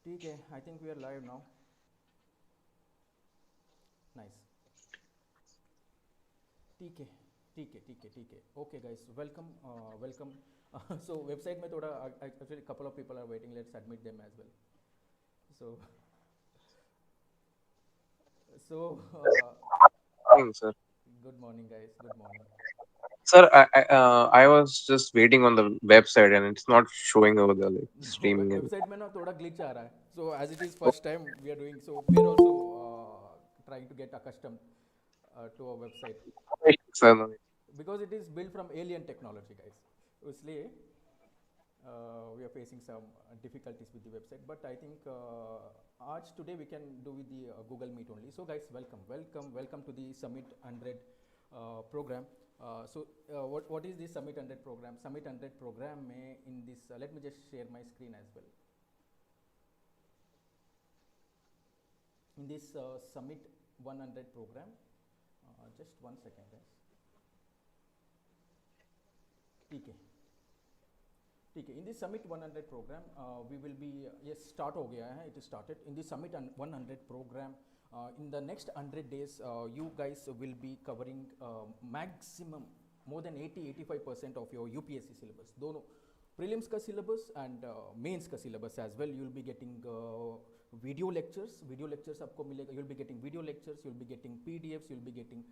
ठीक है, I think we are live now. Nice. ठीक है, ठीक है, ठीक है, ठीक है. Okay guys, welcome, welcome. So website में थोड़ा actually couple of people are waiting, let's admit them as well. So so Morning, sir. Good morning guys, good morning. Sir, I was just waiting on the website and it's not showing over there, like no, streaming and. Website में ना थोड़ा glitch आ रहा है. So as it is first time we are doing, so we are also trying to get accustom to our website, Sir, no. Because it is build from alien technology guys. इसलिए we are facing some difficulties with the website, but I think आज today we can do with the Google Meet only. So guys, welcome to the Summit 100 program. What is the Summit 100 program? Summit 100 program में in this, let me just share my screen as well. In this Summit 100 program, just one second guys. ठीक है, ठीक है. In this summit 100 program we will be, ये start हो गया है, it is started in this summit 100 program. In the next 100 days you guys will be covering maximum more than 80-85% of your UPSC syllabus, दोनों prelims का syllabus and mains का syllabus as well. You will be getting video lectures आपको मिलेगा. You will be getting video lectures, you will be getting PDFs, you will be getting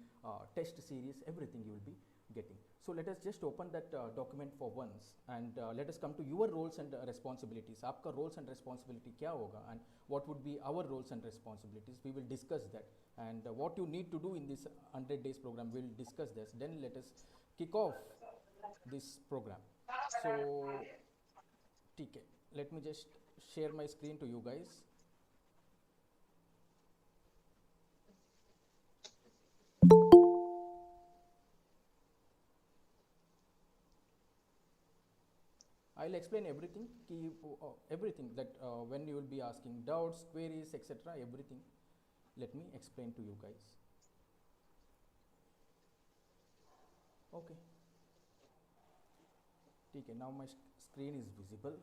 test series, everything you will be getting. So let us just open that document for once and let us come to your roles and responsibilities. आपका roles and responsibility क्या होगा and what would be our roles and responsibilities, we will discuss that. And what you need to do in this 100 days program, we will discuss this. Then let us kick off this program. So ठीक है, let me just share my screen to you guys. I'll explain everything, everything that when you will be asking doubts, queries, etc. Everything. Let me explain to you guys. Okay. Okay. Now my screen is visible.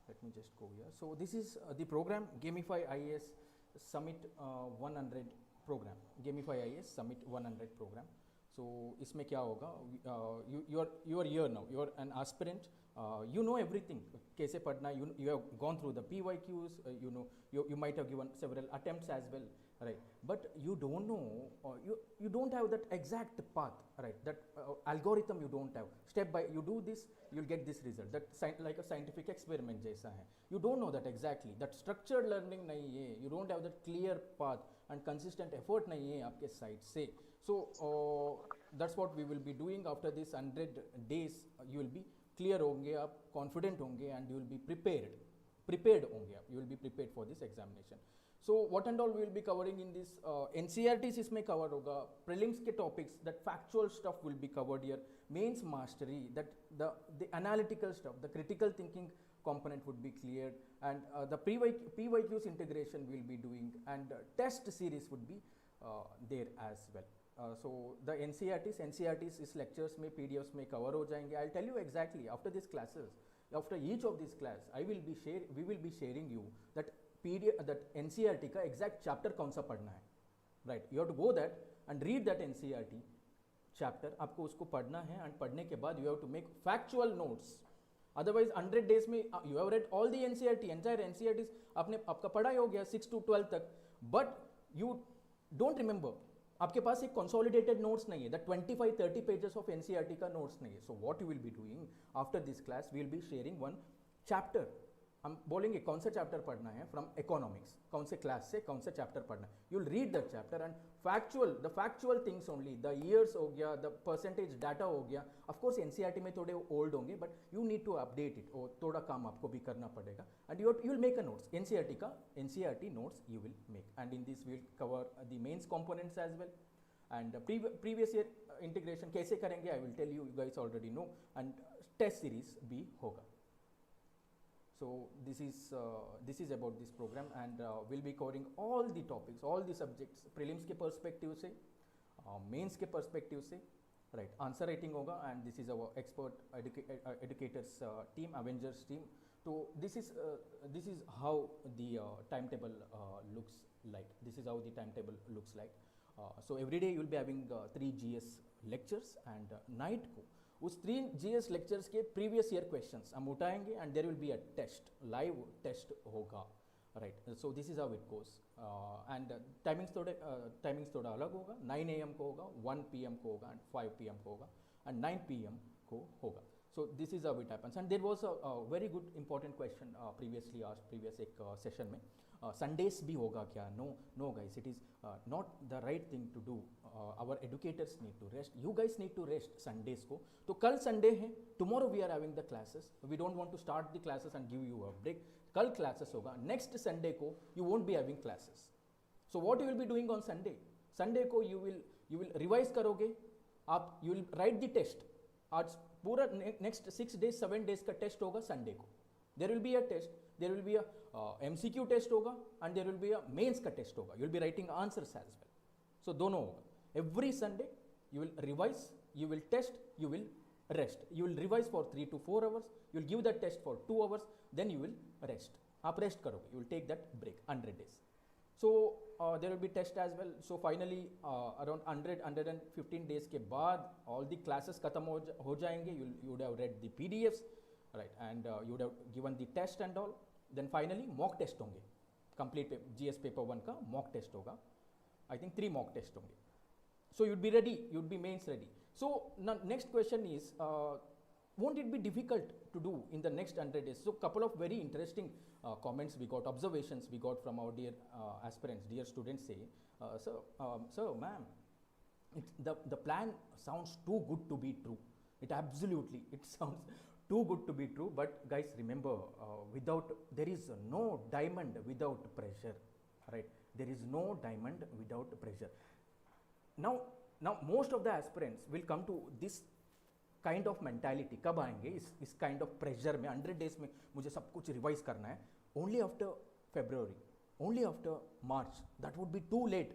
Let me just go here. So this is the program Gamify IAS Summit 100 program. Gamify IAS Summit 100 program. So इसमें क्या होगा, you are here now, you are an aspirant, you know everything, कैसे पढ़ना, you have gone through the PYQs, you know, you might have given several attempts as well, right? But you don't know, you don't have that exact path, right? That algorithm you don't have. Step by, you do this, you'll get this result. That like a scientific experiment जैसा है. You don't know that exactly. That structured learning नहीं है. You don't have that clear path and consistent effort नहीं है आपके side से. So that's what we will be doing after this 100 days. You will be clear होंगे आप, confident होंगे, and you will be prepared होंगे आप. You will be prepared for this examination. So what and all we will be covering in this NCRTs इसमें cover होगा, prelims के topics, that factual stuff will be covered here, mains mastery, that the analytical stuff, the critical thinking component would be cleared, and the PYQs integration we will be doing, and test series would be there as well. So the NCRTs इस lectures में PDFs में cover हो जाएंगे. I'll tell you exactly after these classes, after each of these class, we will be sharing you that PDF, that NCRT का exact chapter कौन सा पढ़ना है, right? You have to go that and read that NCRT chapter. आपको उसको पढ़ना है, and पढ़ने के बाद you have to make factual notes. Otherwise 100 days में you have read all the NCRT, entire NCRTs आपने आपका पढ़ाई हो गया 6 to 12 तक, but you don't remember. आपके पास एक consolidated notes नहीं है, that 25-30 pages of NCRT का notes नहीं है. So what you will be doing after this class, we will be sharing one chapter. हम बोलेंगे कौन सा चैप्टर पढ़ना है फ्रॉम इकोनॉमिक्स, कौन से क्लास से कौन सा चैप्टर पढ़ना है. You will read that chapter and factual things only, the years हो गया, द परसेंटेज डाटा हो गया. ऑफकोर्स एनसीईआरटी में थोड़े ओल्ड होंगे, but you need to update it, और थोड़ा काम आपको भी करना पड़ेगा. And you will make a notes, NCERT notes you will make, and in this will cover the mains components as well. And previous year integration कैसे करेंगे I will tell you, you guys already know, and test series भी होगा. So this is about this program, and we'll be covering all the topics, all the subjects, prelims के perspective से, mains के perspective से, right answer writing होगा and this is our expert educators team Avengers team तो this is how the time table looks like this is how the timetable looks like so every day you will be having 3 gs lectures and night को उस 3 gs lectures के previous year questions हम उठाएंगे and there will be a test live test होगा right so this is how it goes and timings थोड़ा अलग होगा 9 am को होगा 1 pm को होगा and 5 pm को होगा and 9 pm को होगा so this is how it happens and there was a very good important question previously asked previous एक session में संडेज भी होगा क्या no guys it is not the right thing to do our educators need to rest you guys need to rest Sundays को तो कल Sunday है tomorrow we are having the classes we don't want to start the classes and give you a break कल classes होगा next Sunday को you won't be having classes so what you will be doing on Sunday को you will revise करोगे आप you will write the test आज पूरा next 6 days 7 days का test होगा संडे को there will be a test there will be a MCQ test होगा and there will be a mains का test होगा you will be writing answers as well so दोनों होगा every Sunday you will revise you will test you will rest you will revise for 3 to 4 hours you will give that test for 2 hours then you will rest आप rest करोगे you will take that break 100 days so there will be test as well so finally around 115 days के बाद all the classes खत्म हो जाएंगे you would have read the PDFs right and you would have given the test and all then finally mock test होंगे complete GS paper 1 का mock test होगा I think 3 mock test होंगे so you'd be ready you'd be mains ready so now next question is won't it be difficult to do in the next 100 days so couple of very interesting comments we got observations we got from our dear aspirants dear students say sir ma'am the plan sounds too good to be true it absolutely it sounds too good to be true but guys remember without there is no diamond without pressure right there is no diamond without pressure now most of the aspirants will come to this kind of mentality कब आएंगे इस kind of pressure में 100 days में मुझे सब कुछ revise करना है only after February only after March that would be too late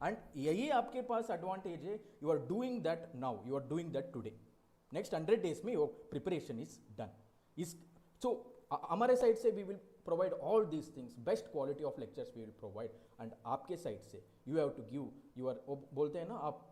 and यही आपके पास advantage है you are doing that now you are doing that today next 100 days में your preparation is done is so हमारे side से we will provide all these things best quality of lectures we will provide and आपके side से you have to give your बोलते हैं ना आप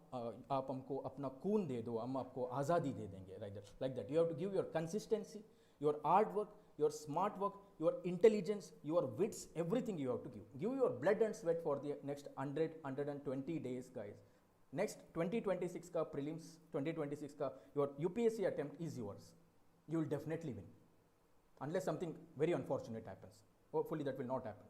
हमको अपना खून दे दो हम आपको आज़ादी दे देंगे like that you have to give your consistency your hard work your smart work your intelligence your wits everything you have to give your blood and sweat for the next 120 days guys next 2026 का prelims 2026 का your UPSC attempt is yours you will definitely win unless something very unfortunate happens hopefully that will not happen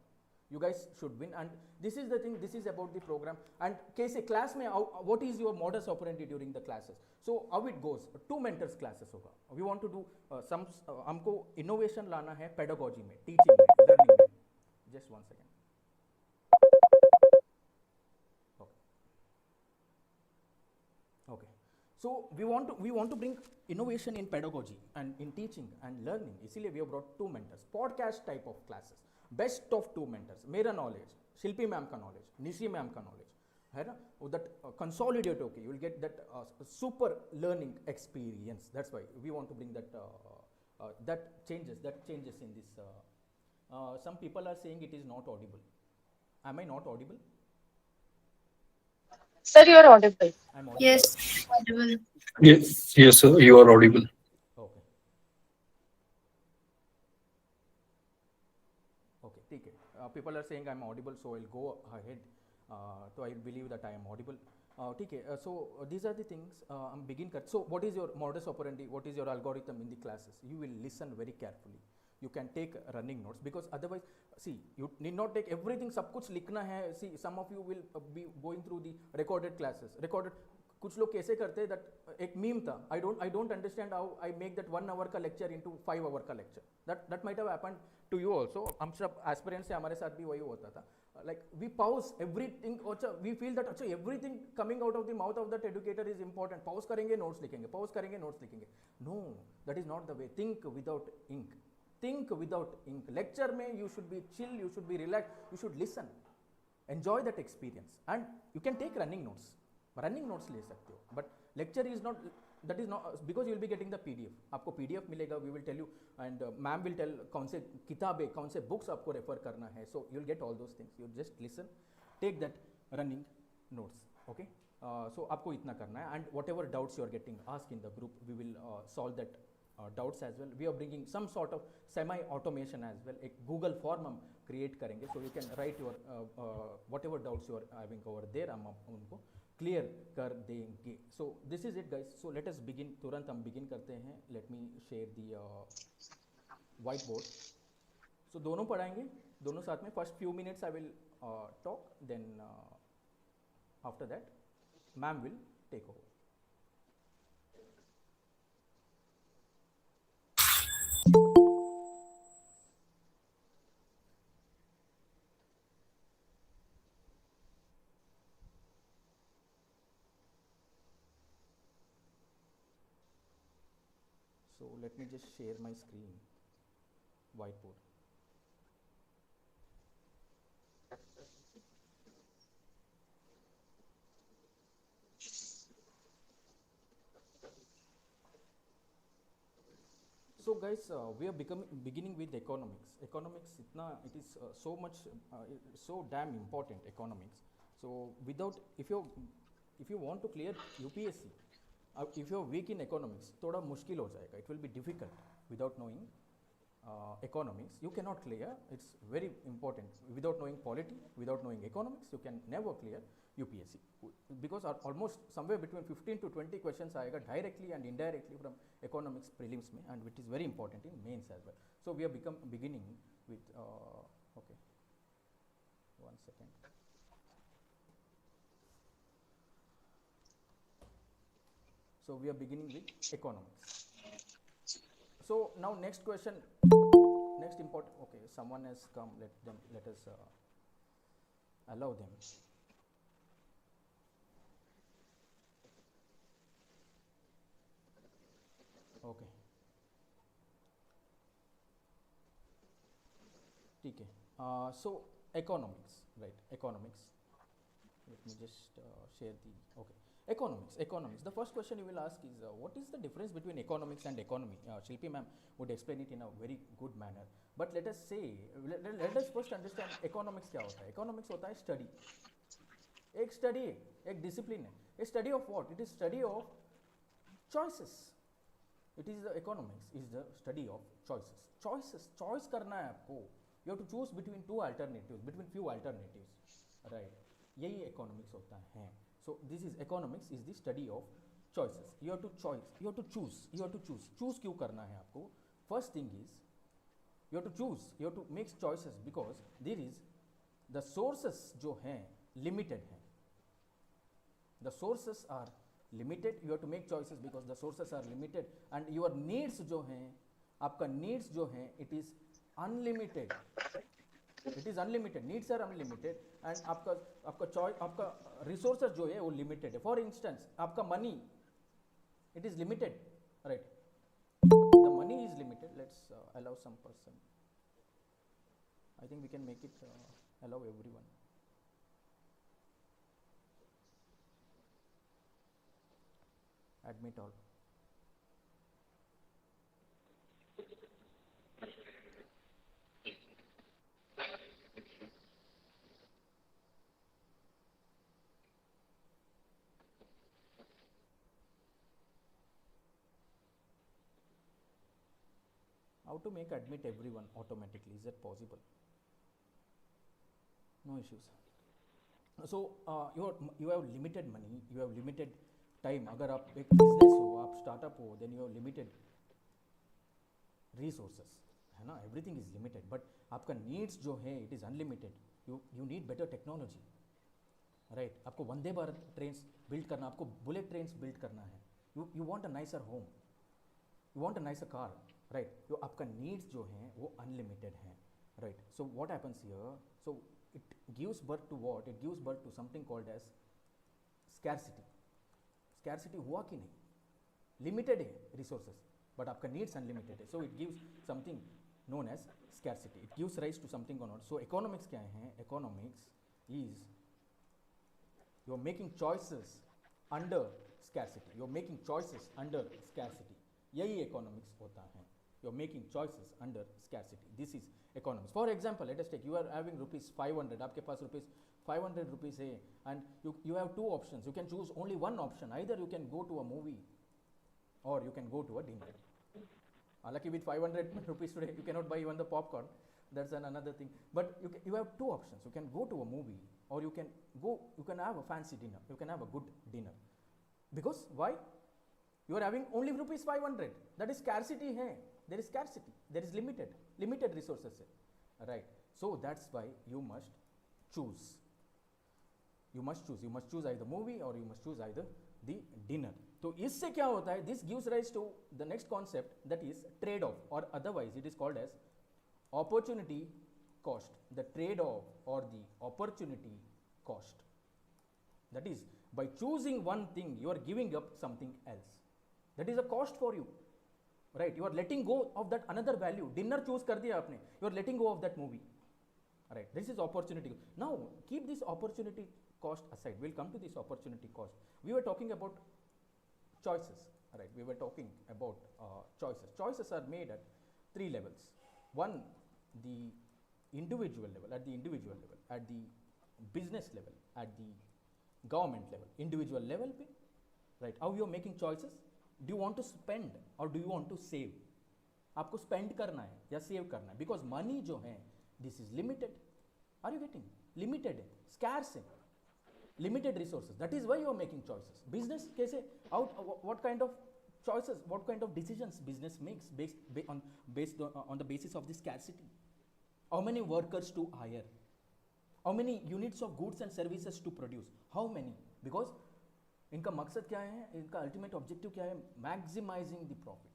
you guys should win and this is the thing this is about the program and कैसे class में what is your modus operandi during the classes so how it goes 2 mentors classes होगा we want to do some हमको innovation लाना है pedagogy में teaching में learning में just one second okay so we want to bring innovation in pedagogy and in teaching and learning इसीलिए we have brought 2 mentors podcast type of classes best of 2 mentors मेरा knowledge शिल्पी ma'am का knowledge Nishi ma'am का knowledge है ना that consolidate okay you will get that super learning experience that's why we want to bring that changes in this some people are saying it is not audible am I not audible Sir, you are audible. I'm audible Yes, audible. Yes, sir, you are audible. okay okay ठीक है people are saying I'm audible so I'll go ahead so I believe that I am audible ठीक है so these are the things I'm begin कर so what is your modus operandi what is your algorithm in the classes you will listen very carefully you can take running notes because otherwise see you need not take everything सब कुछ लिखना है see some of you will be going through the recorded classes recorded कुछ लोग कैसे करते हैं that एक मीम था I don't understand how I make that 1 hour का lecture into 5 hour का lecture that might have happened to you also हम सब aspirants से हमारे साथ भी वही होता था like we pause everything अच्छा we feel that अच्छा everything coming out of the mouth of that educator is important pause करेंगे notes लिखेंगे no that is not the way think without ink lecture में you should be chill you should be relaxed you should listen enjoy that experience and you can take running notes ले सकते हो but lecture is not, that is not, because you will be getting the PDF, आपको PDF मिलेगा, we will tell you, and ma'am will tell कौन से किताबें, कौन से books आपको refer करना है, so you will get all those things, you just listen, take that running notes, okay. So आपको इतना करना है, and whatever doubts you are getting, ask in the group, we will solve that doubts as well. We are bringing some sort of semi automation as well, एक Google form हम create करेंगे, so you can write your whatever doubts you are having over there, हम उनको clear कर देंगे. So this is it guys, so let us begin, तुरंत हम begin करते हैं. Let me share the whiteboard. So दोनों पढ़ाएंगे, दोनों साथ में. First few minutes I will talk, then after that ma'am will take over. So let me just share my screen, whiteboard. So guys, we are beginning with economics. Economics, it is so much, so damn important, economics. So without, if you want to clear UPSC, if you are weak in economics, थोड़ा मुश्किल हो जाएगा. It will be difficult without knowing economics. You cannot clear. It's very important. Without knowing polity, without knowing economics, you can never clear UPSC, because almost somewhere between 15 to 20 questions आएगा directly and indirectly from economics prelims में, and which is very important in mains as well. So we are beginning with okay, 1 second. So we are beginning with economics. So now next question, next important, okay, someone has come, let us allow them. Okay, ठीक है. So economics, right, economics. Let me just share the, okay. Economics. The first question you will ask is, what is the difference between economics and economy? Shilpi ma'am would explain it in a very good manner. But let us say, let us first understand economics क्या होता है. Economics होता है study. एक study है, एक discipline है. A study of what? It is study of choices. It is the economics is the study of choices. Choice करना है आपको. You have to choose between two alternatives, between few alternatives, right? यही economics होता है. So this is economics is the study of choices. You have to choose. Choose क्यों करना है आपको? First thing is you have to choose. You have to make choices because there is the sources जो हैं limited हैं. The sources are limited. You have to make choices because the sources are limited, and your needs जो हैं, आपका needs जो हैं, it is unlimited. It is unlimited. Needs are unlimited, and आपका choice, आपका resources जो है वो limited है. For instance, आपका money, it is limited, right? The money is limited. Let's allow some person. I think we can make it allow everyone. Admit all. How to make admit everyone automatically? Is that possible? No issues. So you have limited money, you have limited time. अगर आप एक business हो, आप startup हो, then you have limited resources, है ना? Everything is limited, but आपका needs जो है it is unlimited. You need better technology, right? आपको वंदे भारत trains build करना, आपको bullet trains build करना है. You want a nicer home, you want a nicer car, right? तो आपका needs जो हैं वो unlimited हैं, right? So what happens here? So it gives birth to what? It gives birth to something called as scarcity. Scarcity हुआ कि नहीं? Limited है resources, but आपका needs unlimited है. So it gives something known as scarcity. It gives rise to something or not. So economics क्या है? Economics is you are making choices under scarcity. You're making choices under scarcity. यही economics होता है. You're making choices under scarcity. This is economics. For example, let us take, you are having rupees 500, आपके पास rupees 500 rupees है, and you have two options. You can choose only one option. Either you can go to a movie or you can go to a dinner. Lucky with 500 rupees today, you cannot buy even the popcorn. That's another thing. But you have two options. You can go to a movie or you can have a fancy dinner. You can have a good dinner. Because why? You are having only rupees 500. That is scarcity hai. There is scarcity. There is limited resources hai. Right. So that's why you must choose. You must choose either movie or you must choose either the dinner. तो इससे क्या होता है? This gives rise to the next concept, that is trade-off, or otherwise it is called as opportunity cost. The trade-off or the opportunity cost. That is, by choosing one thing, you are giving up something else. That is a cost for you, right? You are letting go of that another value. Dinner choose कर दिया आपने. You are letting go of that movie, right? This is opportunity. Now keep this opportunity cost aside. We'll come to this opportunity cost. We were talking about choices, right? We were talking about choices. Choices are made at three levels. One, the individual level, at the individual level, at the business level, at the government level. Individual level पे, right? How you are making choices? Do you want to spend or do you want to save? आपको spend करना है या save करना है? Because money जो है, this is limited. Are you getting? Limited है, scarce है. Limited resources. That is why you are making choices. Business कैसे? What kind of choices? What kind of decisions business makes based on the basis of the scarcity? How many workers to hire? How many units of goods and services to produce? How many? Because इनका मकसद क्या है? इनका ultimate objective क्या है? Maximizing the profit.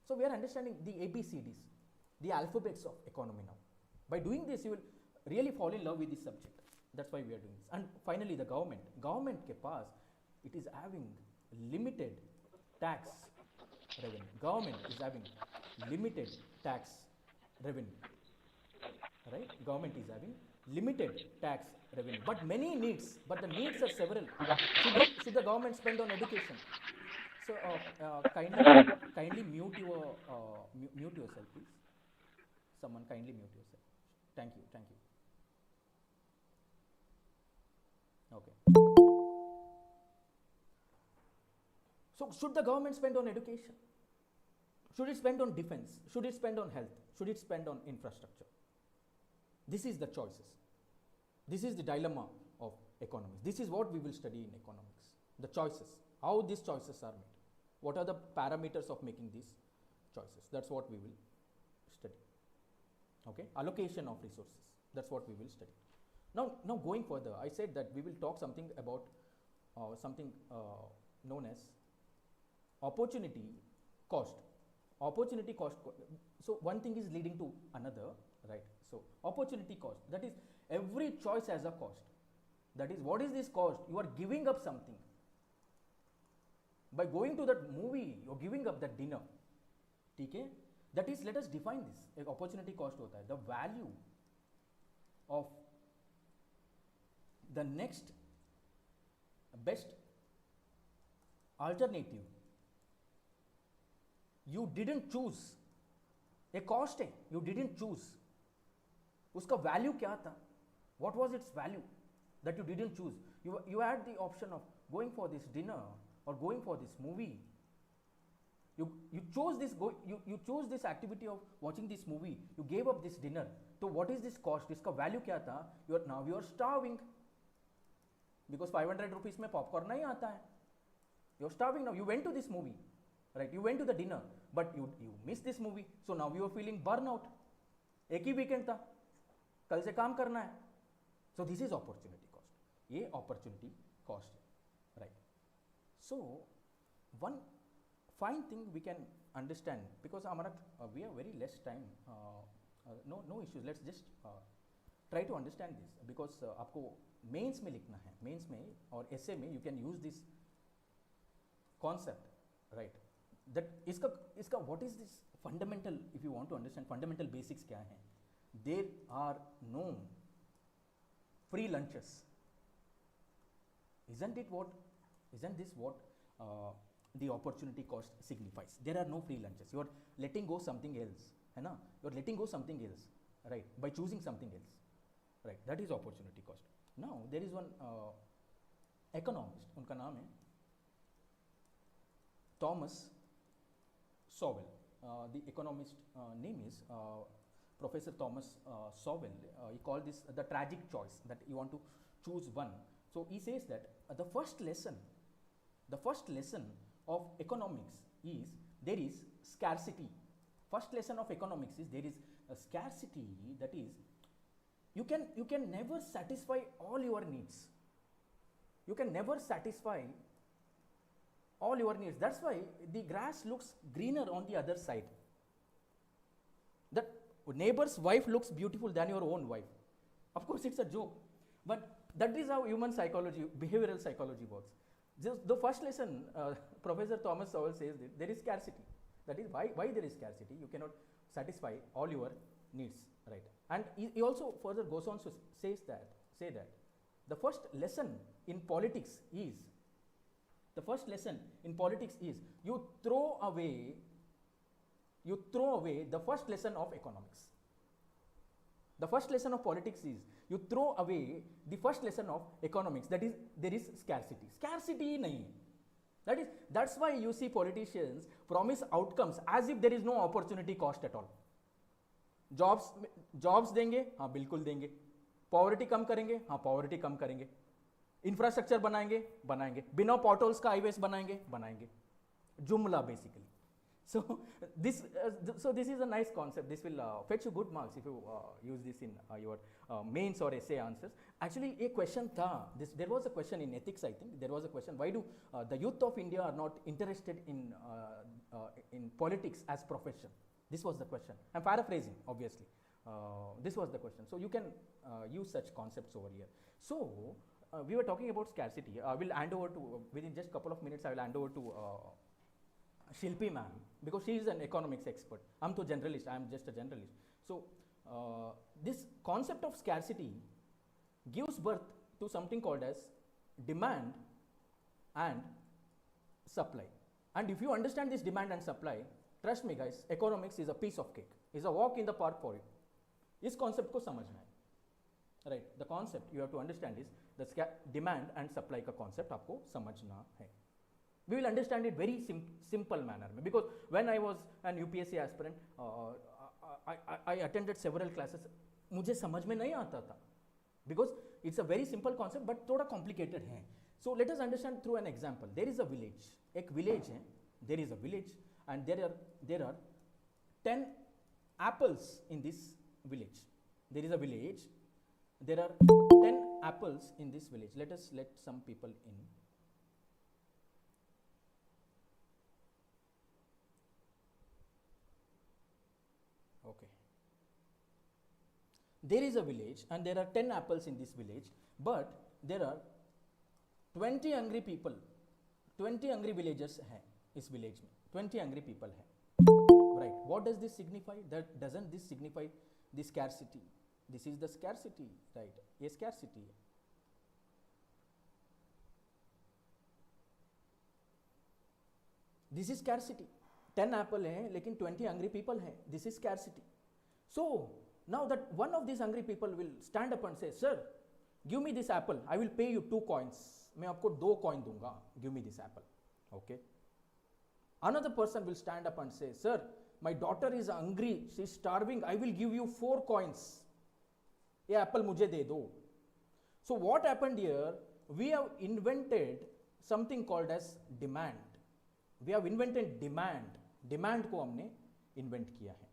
So we are understanding the ABCDs, the alphabets of economy now. By doing this, you will really fall in love with this subject. That's why we are doing this. And finally, the government. Government के पास, it is having limited tax revenue. Government is having limited tax revenue, right? Government is having limited tax revenue, but many needs. But the needs are several. Should the government spend on education? So kindly mute yourself, please. Someone kindly mute yourself. Thank you. Okay. So should the government spend on education? Should it spend on defense? Should it spend on health? Should it spend on infrastructure? This is the choices. This is the dilemma of economics. This is what we will study in economics. The choices. How these choices are made. What are the parameters of making these choices? That's what we will study. Okay. Allocation of resources. That's what we will study. Now going further, I said that we will talk something about something known as opportunity cost. Opportunity cost. So one thing is leading to another, right? So opportunity cost. That is, every choice has a cost. That is, what is this cost? You are giving up something. By going to that movie, you are giving up that dinner. Okay? That is, let us define this. Opportunity cost होता है the value of the next best alternative. You didn't choose. A cost है, you didn't choose. उसका value क्या था? What was its value that you didn't choose? You had the option of going for this dinner or going for this movie. You chose this you chose this activity of watching this movie. You gave up this dinner. So what is this cost? इसका value क्या था? Now you are starving. Because 500 rupees में popcorn नहीं आता है. You are starving now. You went to this movie, right? You went to the dinner, but you missed this movie. So now you are feeling burnout. एक ही weekend था. कल से काम करना है. So this is opportunity cost. ये opportunity cost है, right? So one fine thing we can understand, because हमारा we have very less time. No issues. Let's just try to understand this, because आपको मेंस में लिखना है. Mains में और एसे में you can use this concept, right? That इसका what is this fundamental, if you want to understand fundamental basics क्या है? There are no free lunches. Isn't this what the opportunity cost signifies. There are no free lunches. You are letting go something else, है ना? You are letting go something else, right? By choosing something else, right? That is opportunity cost. Now there is one economist, उनका नाम है Thomas Sowell. The economist name is Professor Thomas Sowell. He called this the tragic choice, that you want to choose one. So he says that the first lesson of economics is there is scarcity. First lesson of economics is there is a scarcity, that is you can never satisfy all your needs. You can never satisfy all your needs. That's why the grass looks greener on the other side. The neighbor's wife looks beautiful than your own wife. Of course, it's a joke, but that is how human psychology, behavioral psychology works. Just the first lesson, Professor Thomas Sowell says that there is scarcity. That is why there is scarcity. You cannot satisfy all your needs, right? And he also further goes on to say that the first lesson in politics is you throw away the first lesson of economics. The first lesson of politics is you throw away the first lesson of economics, that is there is scarcity. Scarcity nahi hai. That's why you see politicians promise outcomes as if there is no opportunity cost at all. Jobs देंगे, हाँ बिल्कुल देंगे. Poverty कम करेंगे, हाँ poverty कम करेंगे. Infrastructure बनाएंगे. बिना potholes का highways बनाएंगे. जुमला basically. So this is a nice concept. This will fetch you good marks if you use this in your mains or essay answers. Actually, a question tha. There was a question in ethics. I think there was a question: why do the youth of India are not interested in politics as profession? This was the question. I'm paraphrasing, obviously. This was the question. So you can use such concepts over here. So we were talking about scarcity. I will hand over to within just couple of minutes. I will hand over to Shilpi ma'am, because she is an economics expert. I'm to generalist. I'm just a generalist. So this concept of scarcity gives birth to something called as demand and supply. And if you understand this demand and supply, trust me guys, economics is a piece of cake. It's a walk in the park for you. इस concept को समझना है, right? The concept you have to understand is the demand and supply का concept आपको समझना है. We will understand it very simple manner, because when I was an UPSC aspirant, I attended several classes. मुझे समझ में नहीं आता था, because it's a very simple concept but थोड़ा complicated है. So let us understand through an example. There is a village, एक village है. There is a village and there are 10 apples in this village. There is a village. There are 10 apples in this village. Let some people in. Okay. There is a village and there are 10 apples in this village, but there are 20 hungry people, 20 hungry villagers हैं इस village में, 20 hungry people हैं, right? What does this signify? That doesn't this signify the scarcity? This is the scarcity, right? ये scarcity है. This is scarcity. 10 apple हैं लेकिन 20 hungry people हैं. This is scarcity. So now that one of these hungry people will stand up and say, sir, give me this apple. I will pay you 2 coins. मैं आपको 2 coin दूंगा. Give me this apple. Okay. Another person will stand up and say, sir, my daughter is hungry. She is starving. I will give you 4 coins. ये apple मुझे दे दो. So what happened here? We have invented something called as demand. We have invented demand. Demand को हमने invent किया है.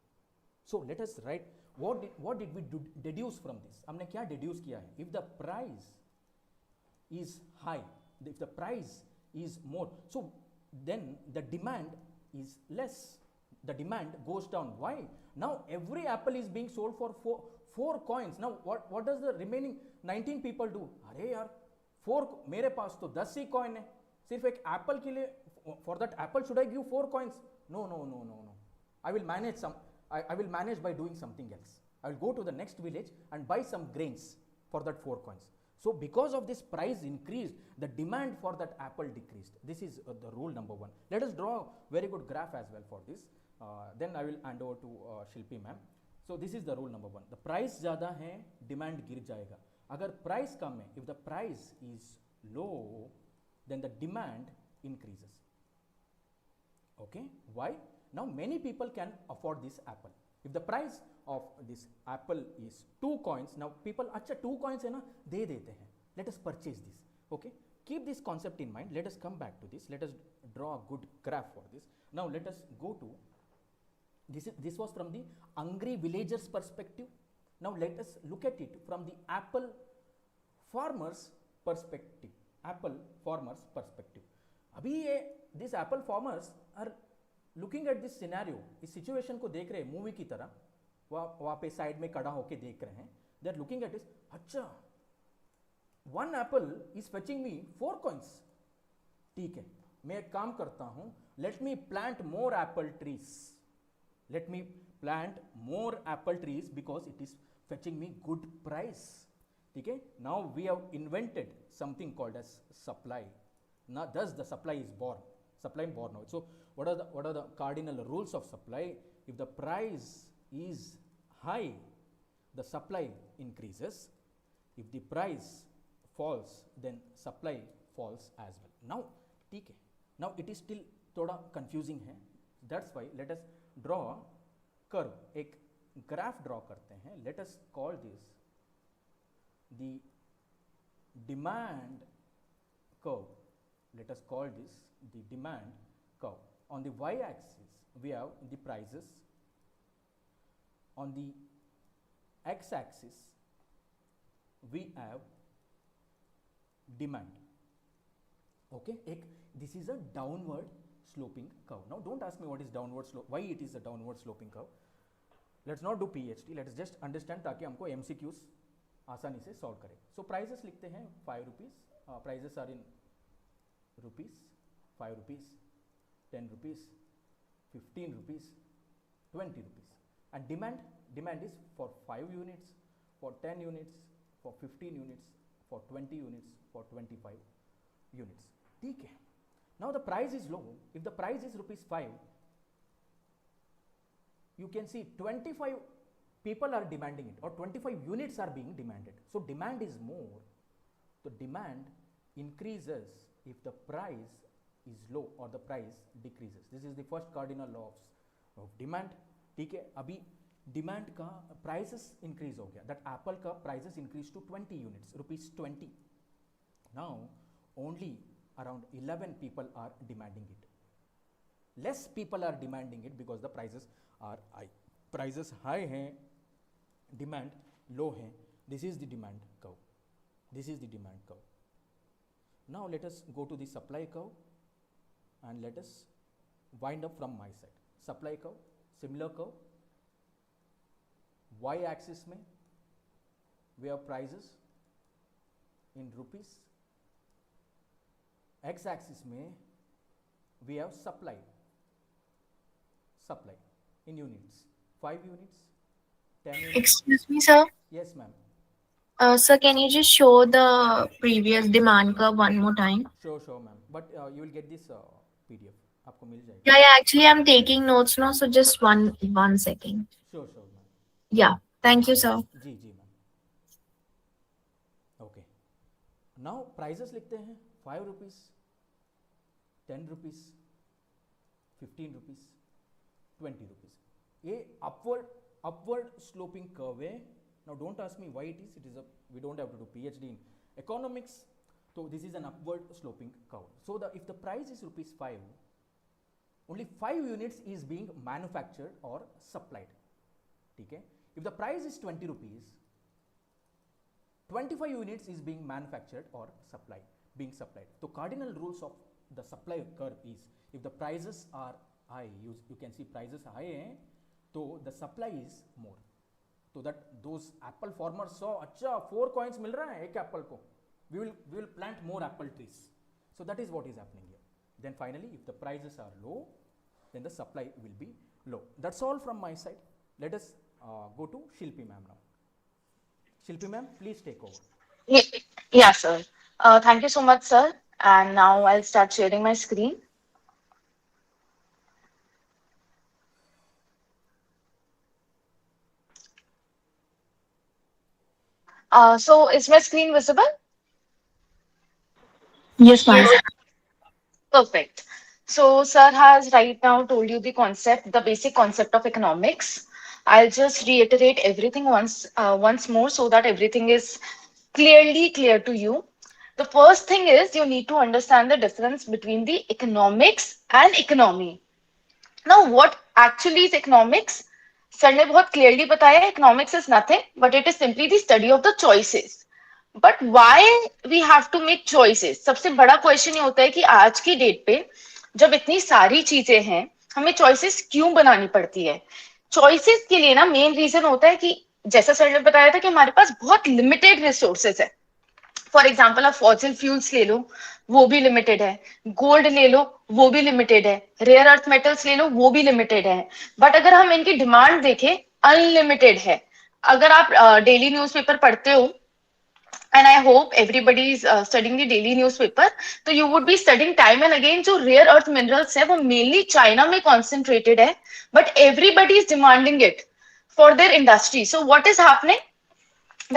So let us write what did we deduce from this? हमने क्या deduce किया है? If the price is high, if the price is more, so then the demand is less. The demand goes down. Why? Now every apple is being sold for 4 coins. Now what does the remaining 19 people do? अरे यार 4 मेरे पास तो 10 ही coin है. सिर्फ एक apple के लिए, for that apple should I give 4 coins? No. I will manage by doing something else. I will go to the next village and buy some grains for that 4 coins. So because of this price increased, the demand for that apple decreased. This is the rule number 1. Let us draw very good graph as well for this. Then I will hand over to Shilpi ma'am. So this is the rule number 1. The price ज़्यादा है, demand गिर जाएगा. अगर price कम है, if the price is low, then the demand increases. Okay, why? Now many people can afford this apple. If the price of this apple is 2 coins, now people, अच्छा 2 coins है ना, दे देते हैं. Let us purchase this. Okay, keep this concept in mind. Let us come back to this. Let us draw a good graph for this. Now let us go to this was from the hungry villagers perspective. Now let us look at it from the apple farmers perspective. Apple farmers perspective. अभी ये these apple farmers are looking at this scenario, इस situation को देख रहे हैं movie की तरह, वहाँ पे साइड में खड़ा होके देख रहे हैं. They are looking at this. अच्छा, 1 apple is fetching me 4 coins. ठीक है, मैं एक काम करता हूँ. Let me plant more apple trees. Let me plant more apple trees because it is fetching me good price. ठीक है. Now we have invented something called as supply. Now thus the supply is born. Supply born out. So what are the cardinal rules of supply? If the price is high, the supply increases. If the price falls, then supply falls as well. Now ठीक है. Now it is still थोड़ा confusing है. That's why let us draw curve. एक graph draw करते हैं. Let us call this the demand curve. Let us call this the demand curve. On the y-axis we have the prices. On the x-axis we have demand. Okay, this is a downward sloping curve. Now don't ask me what is downward slope, why it is a downward sloping curve. Let's not do PhD, let's just understand ताकि हमको MCQs आसानी से solve करें. So prices लिखते हैं 5 rupees. Prices are in rupees, 5 rupees, 10 rupees, 15 rupees, 20 rupees. And demand is for 5 units, for 10 units, for 15 units, for 20 units, for 25 units. ठीक है. Now the price is low. If the price is rupees 5, you can see 25 people are demanding it, or 25 units are being demanded. So demand is more. The demand increases if the price is low or the price decreases. This is the first cardinal law of demand. ठीक है. अभी demand का prices increase हो गया. That apple का prices increase to 20 units, rupees 20. Now only around 11 people are demanding it. Less people are demanding it because the prices are high. Prices high हैं, demand low है. This is the demand curve. This is the demand curve. Now let us go to the supply curve and let us wind up from my side. Supply curve, similar curve. Y-axis में we have prices in rupees. X-axis में we have supply in units. 5 units, 10 units. Excuse me, sir. Yes, ma'am. Sir, can you just show the previous demand curve one more time? Sure, ma'am. But you will get this PDF. आपको मिल जाएगा. Yeah. Actually, I'm taking notes now, so just one second. Sure, ma'am. Yeah. Thank you, sir. Ji, ma'am. Okay. Now prices लिखते हैं 5 rupees, 10 rupees, 15 rupees, 20 rupees. ये upward sloping curve है. Now don't ask me why it is. We don't have to do PhD in economics. So this is an upward sloping curve. So if the price is rupees 5, only 5 units is being manufactured or supplied. ठीक है. If the price is 20 rupees, 25 units is being manufactured or being supplied. So cardinal rules of the supply curve is, if the prices are high, you can see prices high हैं, तो the supply is more. So that those apple farmers saw, अच्छा 4 coins मिल रहा है एक apple को, we will plant more apple trees. So that is what is happening here. Then finally, if the prices are low, then the supply will be low. That's all from my side. Let us go to Shilpi ma'am now. Shilpi ma'am, please take over. Yeah, sir. Thank you so much, sir. And now I'll start sharing my screen. So is my screen visible? Yes, ma'am. Perfect. So, sir has right now told you the concept, the basic concept of economics. I'll just reiterate everything once more so that everything is clearly clear to you. The first thing is you need to understand the difference between the economics and economy. Now, what actually is economics? Sir ने बहुत clearly बताया economics is nothing but it is simply the study of the choices. But why we have to make choices सबसे बड़ा question ये होता है कि आज की डेट पे जब इतनी सारी चीजें हैं हमें चॉइसेस क्यों बनानी पड़ती है चॉइसेस के लिए ना मेन रीजन होता है कि जैसा सर ने बताया था कि हमारे पास बहुत लिमिटेड रिसोर्सेज है फॉर एग्जाम्पल आप फॉसिल फ्यूल्स ले लो वो भी लिमिटेड है गोल्ड ले लो वो भी लिमिटेड है रेयर अर्थ मेटल्स ले लो वो भी लिमिटेड है बट अगर हम इनकी डिमांड देखें अनलिमिटेड है अगर आप डेली न्यूज़पेपर पढ़ते हो and I hope everybody is studying the daily newspaper, तो you would be studying time and again जो rare earth minerals है वो mainly China में concentrated है, but everybody is demanding it for their industry. So what is happening?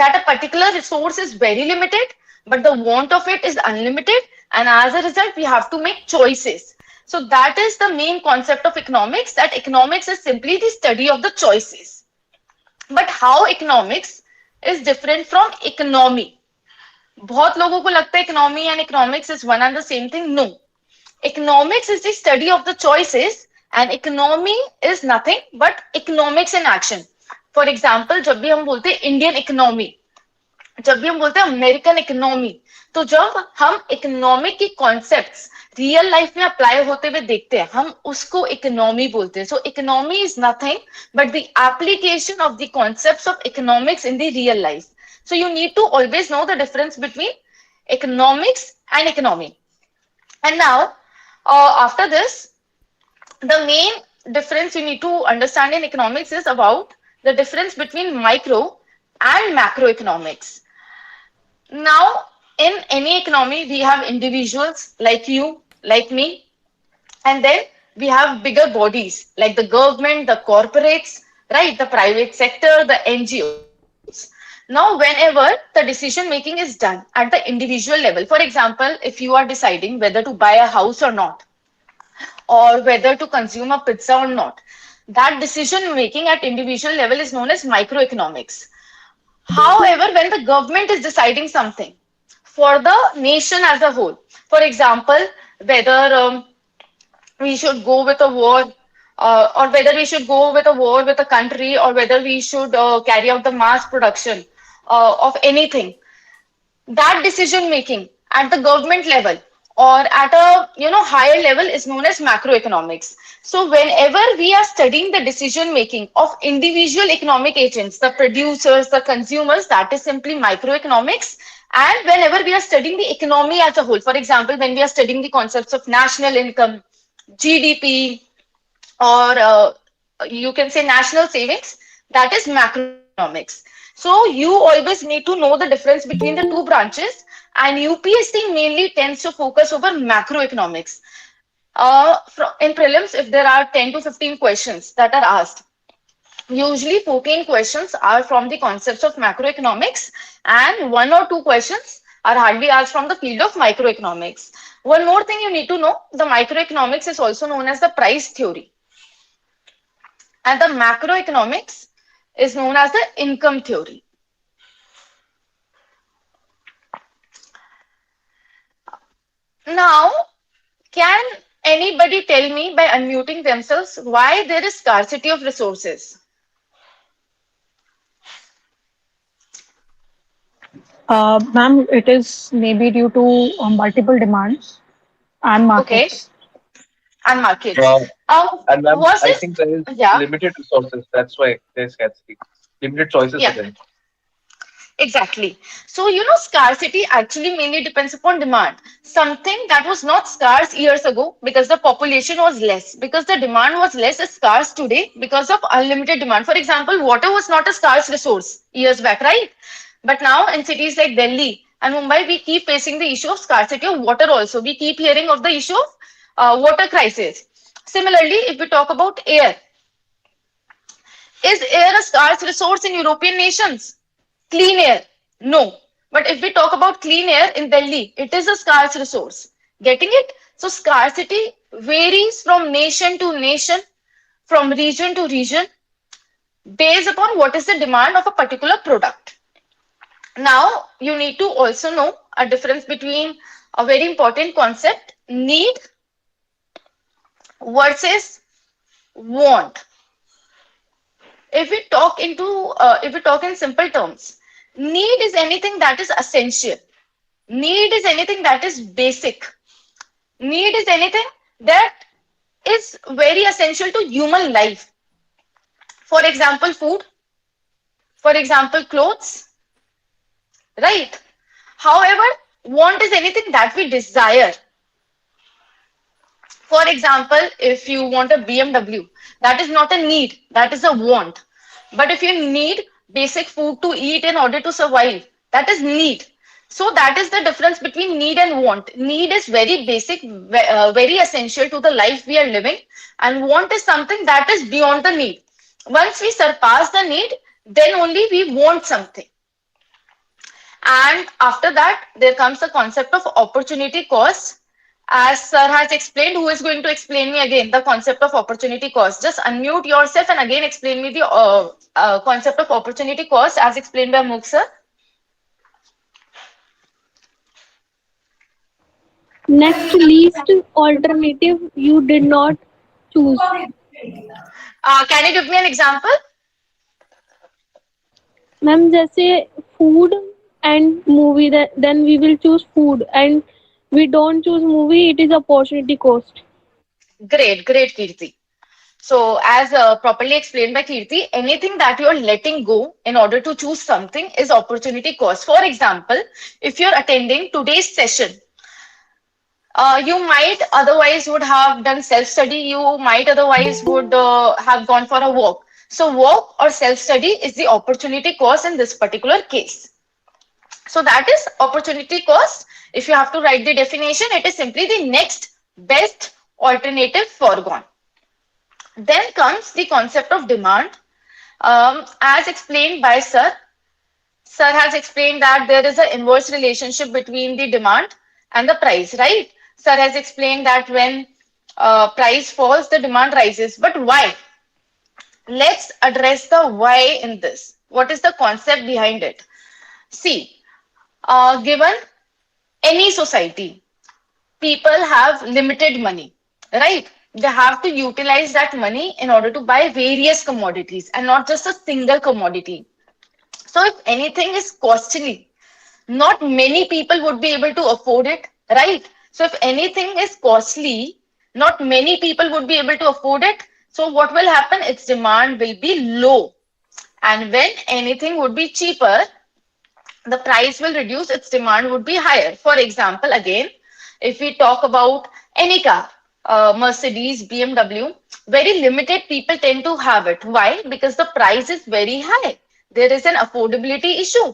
That a particular resource is very limited, but the want of it is unlimited, and as a result, we have to make choices. So that is the main concept of economics, that economics is simply the study of the choices. But how economics is different from economy? बहुत लोगों को लगता है economy and economics is one and the same thing no economics is the study of the choices and economy is nothing but economics in action for example जब भी हम बोलते हैं इंडियन इकोनॉमी जब भी हम बोलते हैं अमेरिकन इकोनॉमी तो जब हम इकोनॉमिक की कॉन्सेप्ट्स रियल लाइफ में अप्लाई होते हुए देखते हैं हम उसको इकोनॉमी बोलते हैं so economy is nothing but the application of the concepts of economics in the real life So you need to always know the difference between economics and economy. And now, after this, the main difference you need to understand in economics is about the difference between micro and macroeconomics. Now, in any economy, we have individuals like you, like me, and then we have bigger bodies like the government, the corporates, right, the private sector, the NGOs. Now, whenever the decision making is done at the individual level, for example, if you are deciding whether to buy a house or not, or whether to consume a pizza or not, that decision making at individual level is known as microeconomics. However, when the government is deciding something for the nation as a whole, for example, whether we should go with a war or whether we should go with a war with a country or whether we should carry out the mass production of anything, that decision making at the government level or at a higher level is known as macroeconomics. So whenever we are studying the decision making of individual economic agents, the producers, the consumers, that is simply microeconomics. And whenever we are studying the economy as a whole, for example, when we are studying the concepts of national income, GDP, or you can say national savings, that is macroeconomics. So you always need to know the difference between the two branches, and UPSC mainly tends to focus over macroeconomics. In prelims, if there are 10 to 15 questions that are asked, usually 14 questions are from the concepts of macroeconomics and 1 or 2 questions are hardly asked from the field of microeconomics. One more thing you need to know, the microeconomics is also known as the price theory. And the macroeconomics is known as the income theory. Now, can anybody tell me by unmuting themselves why there is scarcity of resources? Ma'am, it is maybe due to multiple demands and markets. Okay. And markets. And ma'am, Was I it? think there is Yeah. limited resources. That's why there's scarcity. Limited choices Yeah. again. Exactly. So, scarcity actually mainly depends upon demand. Something that was not scarce years ago because the population was less, because the demand was less, is scarce today because of unlimited demand. For example, water was not a scarce resource years back, right? But now in cities like Delhi And Mumbai, we keep facing the issue of scarcity of water also. We keep hearing of the issue of water crisis. Similarly, if we talk about air, is air a scarce resource in European nations? Clean air? No. But if we talk about clean air in Delhi, it is a scarce resource. Getting it? So scarcity varies from nation to nation, from region to region, based upon what is the demand of a particular product. Now, you need to also know a difference between a very important concept, need versus want. If we talk in simple terms, need is anything that is essential. Need is anything that is basic. Need is anything that is very essential to human life. For example, food. For example, clothes. Right? However, want is anything that we desire. For example, if you want a BMW, that is not a need, that is a want. But if you need basic food to eat in order to survive, that is need. So that is the difference between need and want. Need is very basic, very essential to the life we are living, and want is something that is beyond the need. Once we surpass the need, then only we want something. And after that, there comes the concept of opportunity cost. As sir has explained, who is going to explain me again the concept of opportunity cost? Just unmute yourself and again explain me the concept of opportunity cost as explained by Amogh sir. Next least alternative you did not choose. Can you give me an example? Ma'am, जैसे food and movie, then we will choose food, and we don't choose movie, it is opportunity cost. Great, Kirti. So as properly explained by Kirti, anything that you are letting go in order to choose something is opportunity cost. For example, if you're attending today's session, you might otherwise would have done self-study, you might otherwise would have gone for a walk. So walk or self-study is the opportunity cost in this particular case. So that is opportunity cost. If you have to write the definition, it is simply the next best alternative foregone. Then comes the concept of demand. As explained by sir. Sir has explained that there is an inverse relationship between the demand and the price, right? Sir has explained that when price falls, the demand rises. But why? Let's address the why in this. What is the concept behind it? See, given any society, people have limited money, right? They have to utilize that money in order to buy various commodities and not just a single commodity. So if anything is costly, not many people would be able to afford it, right? So if anything is costly, not many people would be able to afford it. So what will happen? Its demand will be low. And when anything would be cheaper, the price will reduce, its demand would be higher. For example, again, if we talk about any car, Mercedes, BMW, very limited people tend to have it. Why? Because the price is very high. There is an affordability issue,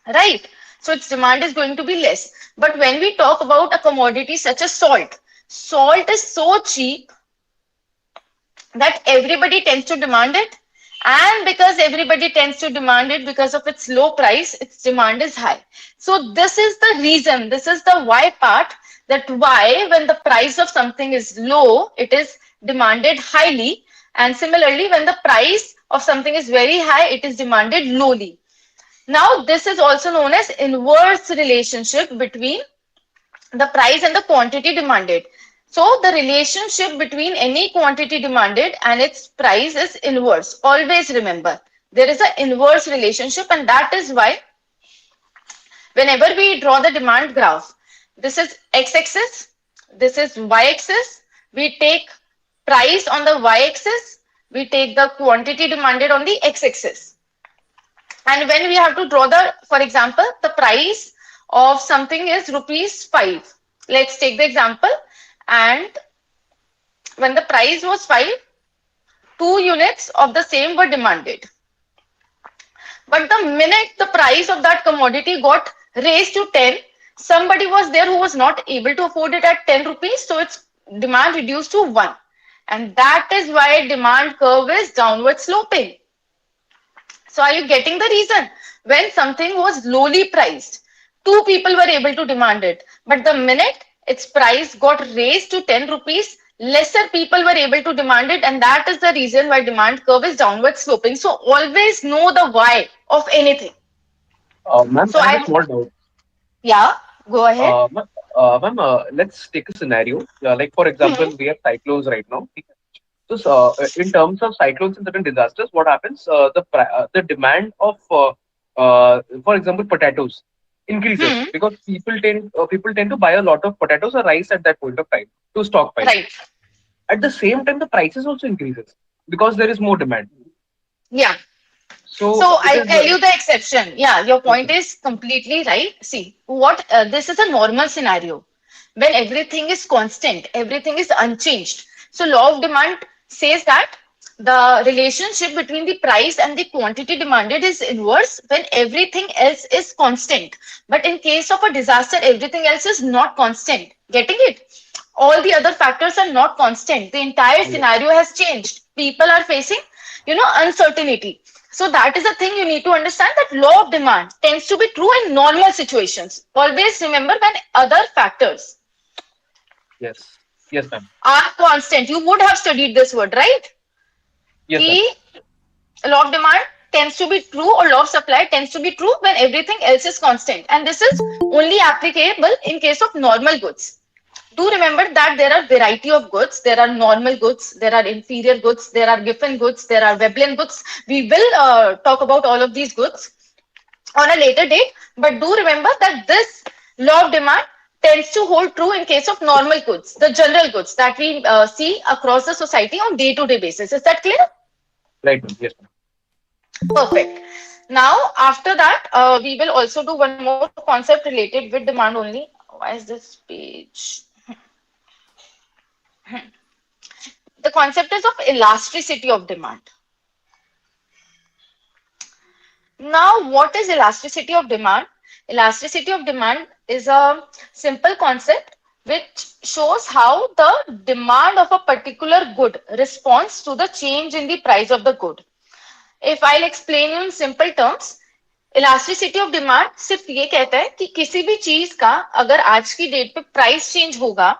right? So its demand is going to be less. But when we talk about a commodity such as salt, salt is so cheap that everybody tends to demand it. And because everybody tends to demand it because of its low price, its demand is high. So this is the reason, this is the why part, that why when the price of something is low, it is demanded highly. And similarly, when the price of something is very high, it is demanded lowly. Now, this is also known as inverse relationship between the price and the quantity demanded. So the relationship between any quantity demanded and its price is inverse. Always remember, there is an inverse relationship, and that is why whenever we draw the demand graph, this is x-axis, this is y-axis, we take price on the y-axis, we take the quantity demanded on the x-axis. And when we have to draw the, for example, the price of something is ₹5. Let's take the example. And when the price was 5, 2 units of the same were demanded. But the minute the price of that commodity got raised to 10, somebody was there who was not able to afford it at 10 rupees, so its demand reduced to 1. And that is why demand curve is downward sloping. So are you getting the reason? When something was lowly priced, two people were able to demand it. But the minute its price got raised to 10 rupees, lesser people were able to demand it. And that is the reason why demand curve is downward sloping. So always know the why of anything. Ma'am, So I have a small doubt. yeah, go ahead. Ma'am, let's take a scenario. Like, for example, we have cyclones right now. So, in terms of cyclones and certain disasters, what happens? The demand of, for example, potatoes increases Hmm. because people tend to buy a lot of potatoes or rice at that point of time to stockpile. Right. At the same time, the prices also increases because there is more demand. Yeah. So So it I'll is. tell you the exception. Yeah, your point Okay. is completely right. See, what this is a normal scenario when everything is constant, everything is unchanged. So law of demand says that the relationship between the price and the quantity demanded is inverse when everything else is constant. But in case of a disaster, everything else is not constant. Getting it? All the other factors are not constant. The entire Yes. scenario has changed. People are facing, uncertainty. So that is the thing you need to understand, that law of demand tends to be true in normal situations. Always remember when other factors Yes. Yes, ma'am. are constant. You would have studied this word, right? Yes, ma'am. Key law of demand tends to be true, or law of supply tends to be true when everything else is constant. And this is only applicable in case of normal goods. Do remember that there are variety of goods. There are normal goods, there are inferior goods, there are Giffen goods, there are Veblen goods. We will talk about all of these goods on a later date. But do remember that this law of demand tends to hold true in case of normal goods, the general goods that we see across the society on day-to-day basis. Is that clear? Right, ma'am. Yes, ma'am. Perfect. Now, after that, we will also do one more concept related with demand only. Why is this page? The concept is of elasticity of demand. Now, what is elasticity of demand? Elasticity of demand is a simple concept which shows how the demand of a particular good responds to the change in the price of the good. If I'll explain you in simple terms, elasticity of demand सिर्फ ये कहता है कि किसी भी चीज का अगर आज की डेट पे प्राइस चेंज होगा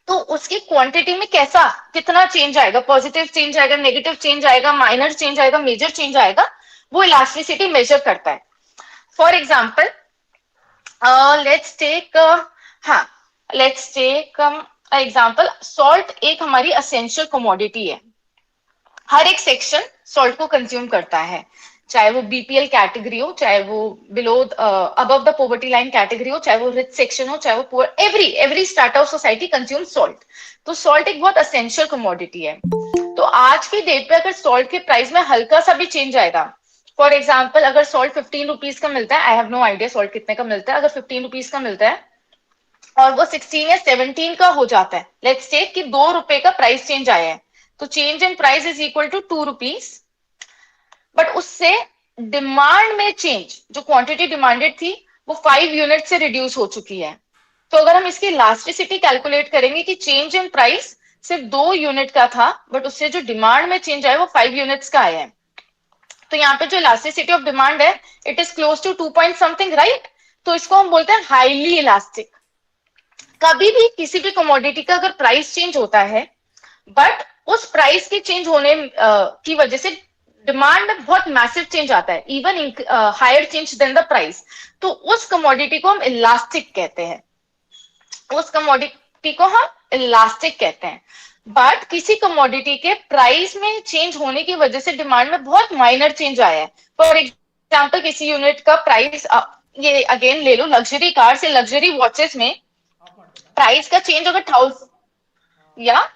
तो उसकी क्वांटिटी में कैसा कितना चेंज आएगा, पॉजिटिव चेंज आएगा, नेगेटिव चेंज आएगा, माइनर चेंज आएगा, मेजर चेंज आएगा, वो इलास्टिसिटी मेजर करता है. फॉर एग्जाम्पल लेट्स टेक हाँ लेट्स टेक एग्जाम्पल, सॉल्ट एक हमारी असेंशियल कमोडिटी है. हर एक सेक्शन सॉल्ट को कंज्यूम करता है, चाहे वो बीपीएल कैटेगरी हो, चाहे वो below above the poverty line category हो, चाहे वो रिच सेक्शन हो, चाहे वो poor, every strata of society consume salt. तो सॉल्ट एक बहुत असेंशियल कमोडिटी है. तो आज की डेट पे अगर सॉल्ट के प्राइस में हल्का सा भी चेंज आएगा, फॉर एग्जाम्पल अगर सॉल्ट 15 रुपीज का मिलता है, I have no idea salt कितने का मिलता है, अगर 15 रुपीज का मिलता है और वो 16 या 17 का हो जाता है, लेट्स टेक कि 2 रुपए का प्राइस चेंज आया है, तो change in price is equal to 2 rupees. But उससे डिमांड में चेंज, जो क्वांटिटी डिमांडेड थी वो 5 यूनिट से रिड्यूस हो चुकी है. तो अगर हम इसकी इलास्टिसिटी कैलकुलेट करेंगे कि चेंज इन प्राइस सिर्फ 2 यूनिट का था, बट उससे जो डिमांड में चेंज आया वो 5 यूनिट्स का आया है. तो यहाँ पे जो इलास्टिसिटी ऑफ डिमांड है, it is close to 2 point something, right. तो इसको हम बोलते हैं हाईली इलास्टिक. कभी भी किसी भी कमोडिटी का अगर प्राइस चेंज होता है, बट उस प्राइस के चेंज होने की वजह से डिमांड में बहुत मैसिव चेंज आता है, even higher change than the price, तो उस कमोडिटी को हम इलास्टिक कहते हैं. उस कमोडिटी को हम इलास्टिक कहते हैं. बट किसी कमोडिटी के प्राइस में चेंज होने की वजह से डिमांड में बहुत माइनर चेंज आया है. फॉर एग्जाम्पल किसी यूनिट का प्राइस, ये अगेन ले लो, लग्जरी कार से लग्जरी वॉचेस में प्राइस का चेंज अगर 1000 या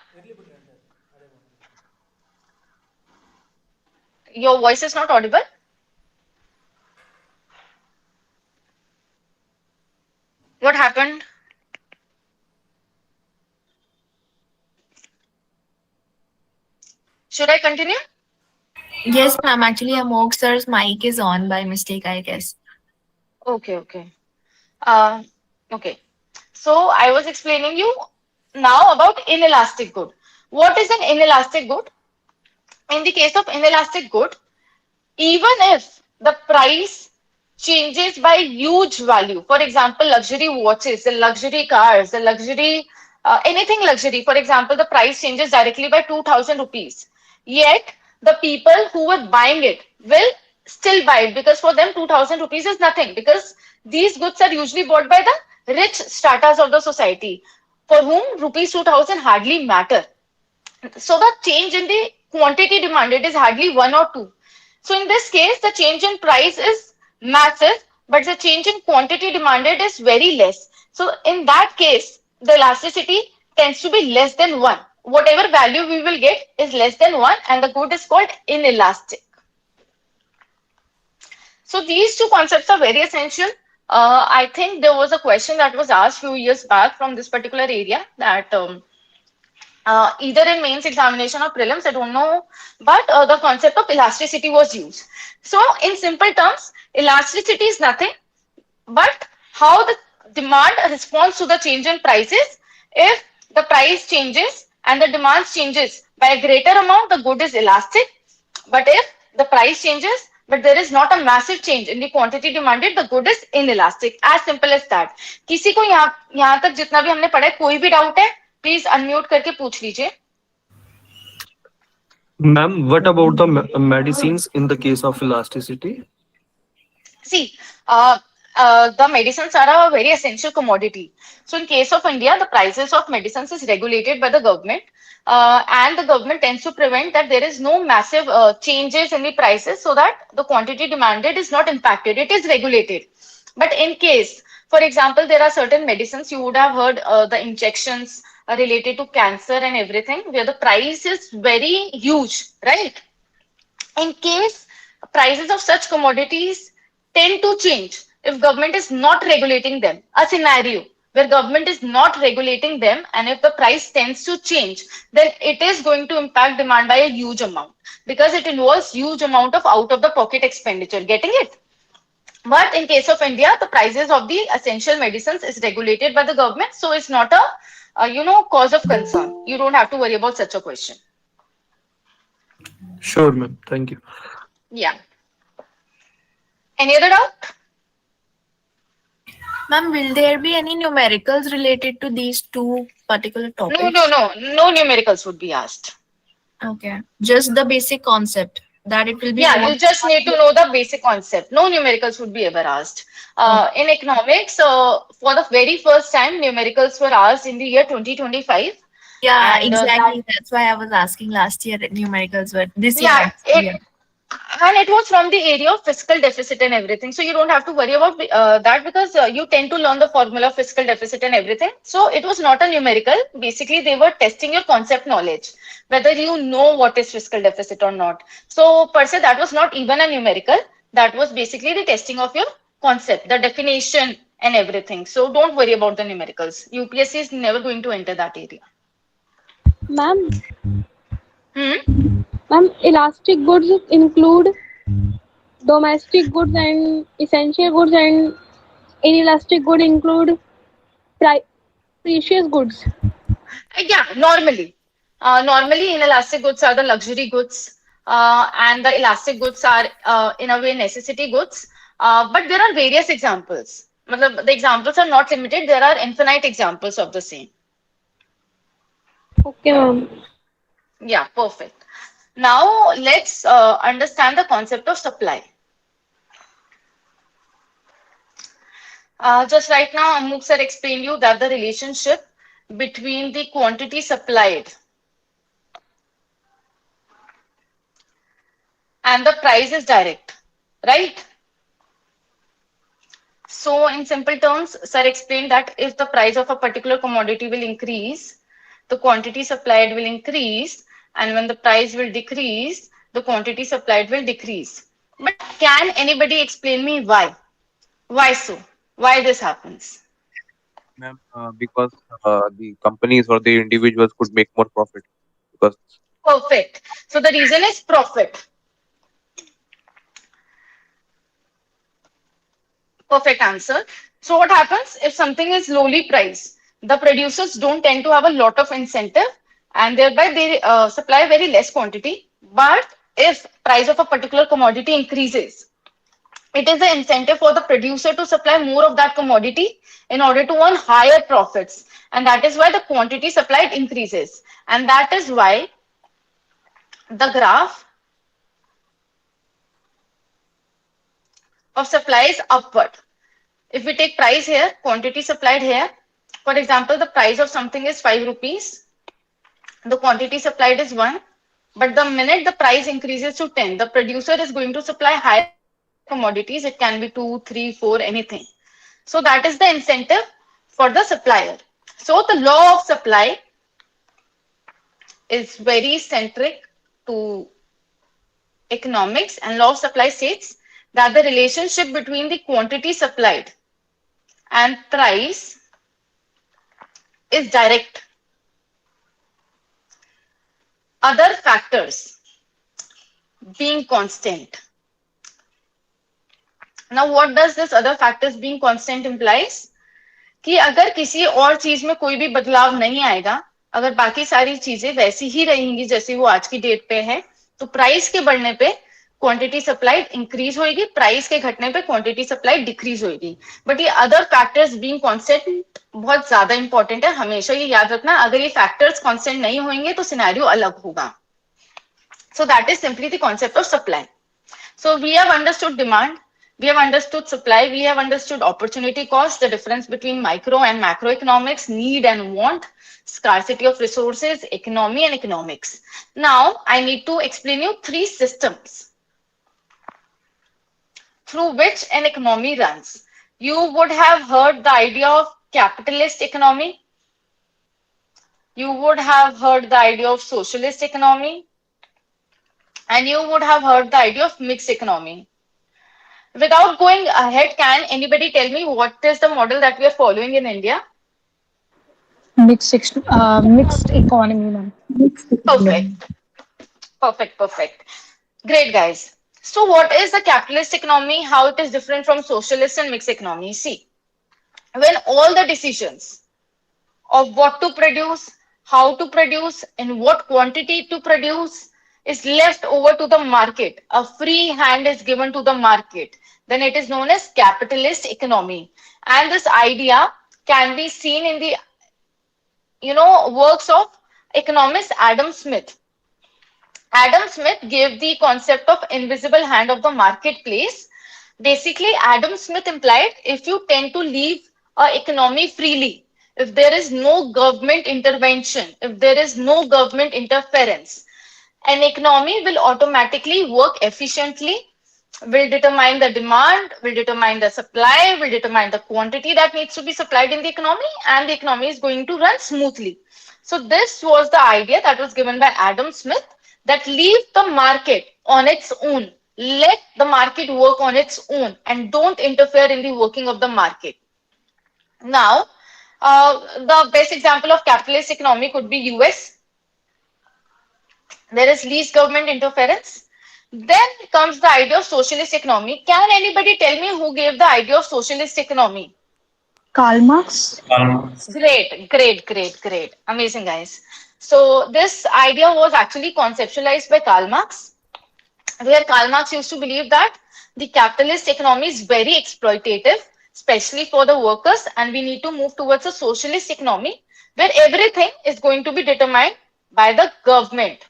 your voice is not audible. What happened? Should I continue? Yes, ma'am. Actually, Amogh sir's mic is on by mistake, I guess. Okay, okay. Uh, okay. So I was explaining you now about inelastic good. What is an inelastic good? In the case of inelastic good, even if the price changes by huge value, for example, luxury watches, the luxury cars, the luxury, anything luxury, for example, the price changes directly by 2000 rupees. Yet, the people who were buying it will still buy it because for them 2000 rupees is nothing because these goods are usually bought by the rich stratas of the society for whom rupees 2000 hardly matter. So the change in the quantity demanded is hardly one or two. So in this case, the change in price is massive, but the change in quantity demanded is very less. So in that case, the elasticity tends to be less than one. Whatever value we will get is less than one, and the good is called inelastic. So these two concepts are very essential. I think there was a question that was asked few years back from this particular area that either in mains examination or prelims, I don't know, but the concept of elasticity was used. So in simple terms, elasticity is nothing but how the demand responds to the change in prices. If the price changes and the demand changes by a greater amount, the good is elastic. But if the price changes, but there is not a massive change in the quantity demanded, the good is inelastic. As simple as that. किसी को यहाँ तक जितना भी हमने पढ़ा है कोई भी डाउट है प्लीज अनम्यूट करके पूछ लीजिए. Ma'am, what about the medicines in the case of elasticity? See, the medicines are a very essential commodity. So, in case of India, the prices of medicines is regulated by the government, and the government tends to prevent that there is no massive changes in the prices, so that the quantity demanded is not impacted. It is regulated. But in case, for example, there are certain medicines you would have heard the injections related to cancer and everything, where the price is very huge, right? In case prices of such commodities tend to change if government is not regulating them, a scenario where government is not regulating them and if the price tends to change, then it is going to impact demand by a huge amount because it involves huge amount of out of the pocket expenditure. Getting it? But in case of India, the prices of the essential medicines is regulated by the government, so it's not a cause of concern. You don't have to worry about such a question. Sure, ma'am. Thank you. Yeah. Any other doubt? Ma'am, will there be any numericals related to these two particular topics? No numericals would be asked. Okay, just the basic concept that it will be. Yeah, you just need to know the basic concept. No numericals would be ever asked. In economics, for the very first time, numericals were asked in the year 2025. Yeah, And, exactly. That's why I was asking last year numericals were this year. Yeah, and it was from the area of fiscal deficit and everything. So you don't have to worry about that because you tend to learn the formula of fiscal deficit and everything. So it was not a numerical. Basically, they were testing your concept knowledge, whether you know what is fiscal deficit or not. So per se, that was not even a numerical. That was basically the testing of your concept, the definition and everything. So don't worry about the numericals. UPSC is never going to enter that area. Ma'am, Hmm? ma'am, elastic goods include domestic goods and essential goods, and inelastic goods include precious goods. Yeah, normally. Normally, inelastic goods are the luxury goods, and the elastic goods are, in a way, necessity goods. But there are various examples. The examples are not limited. There are infinite examples of the same. Okay, ma'am. Yeah, perfect. Now, let's understand the concept of supply. Just right now, Amogh sir explained you that the relationship between the quantity supplied and the price is direct, right? So in simple terms, sir explained that if the price of a particular commodity will increase, the quantity supplied will increase, and when the price will decrease, the quantity supplied will decrease. But can anybody explain me why? Why so? Why this happens? Ma'am, because the companies or the individuals could make more profit because Perfect. So the reason is profit. Perfect answer. So what happens if something is lowly priced? The producers don't tend to have a lot of incentive, and thereby they supply very less quantity. But if price of a particular commodity increases, it is the incentive for the producer to supply more of that commodity in order to earn higher profits. And that is why the quantity supplied increases. And that is why the graph of supply is upward. If we take price here, quantity supplied here, for example, the price of something is 5 rupees, the quantity supplied is 1, but the minute the price increases to 10, the producer is going to supply higher commodities. It can be 2, 3, 4, anything. So that is the incentive for the supplier. So the law of supply is very centric to economics, and law of supply states that the relationship between the quantity supplied and price is direct. Other factors being constant. Now what does this other factors being constant implies? कि अगर किसी और चीज में कोई भी बदलाव नहीं आएगा, अगर बाकी सारी चीजें वैसी ही रहेंगी जैसी वो आज की डेट पे है, तो प्राइस के बढ़ने पे क्वांटिटी सप्लाइड इंक्रीज होगी, प्राइस के घटने पे क्वांटिटी सप्लाइड डिक्रीज होगी. बट ये अदर फैक्टर्स बीइंग कांस्टेंट बहुत ज्यादा इंपॉर्टेंट है, हमेशा ये याद रखना. अगर ये फैक्टर्स कांस्टेंट नहीं होंगे तो सिनेरियो अलग होगा. So that is simply the concept of supply. So we have understood demand, we have understood supply, we have understood opportunity cost, the difference between micro and macroeconomics, need and want, scarcity of resources, economy and economics. Now, I need to explain you 3 systems through which an economy runs. You would have heard the idea of capitalist economy. You would have heard the idea of socialist economy. And you would have heard the idea of mixed economy. Without going ahead, can anybody tell me what is the model that we are following in India? Mixed economy, ma'am. Perfect. Perfect, perfect. Great, guys. So what is the capitalist economy? How it is different from socialist and mixed economy? See, when all the decisions of what to produce, how to produce, in what quantity to produce is left over to the market, a free hand is given to the market, then it is known as capitalist economy. And this idea can be seen in the works of economist Adam Smith. Adam Smith gave the concept of invisible hand of the marketplace. Basically, Adam Smith implied if you tend to leave an economy freely, if there is no government intervention, if there is no government interference, an economy will automatically work efficiently, will determine the demand, will determine the supply, will determine the quantity that needs to be supplied in the economy, and the economy is going to run smoothly. So this was the idea that was given by Adam Smith, that leave the market on its own, let the market work on its own, and don't interfere in the working of the market. Now, the best example of capitalist economy could be US. There is least government interference. Then comes the idea of socialist economy. Can anybody tell me who gave the idea of socialist economy? Karl Marx. Great. Amazing, guys. So this idea was actually conceptualized by Karl Marx, where Karl Marx used to believe that the capitalist economy is very exploitative, especially for the workers, and we need to move towards a socialist economy where everything is going to be determined by the government.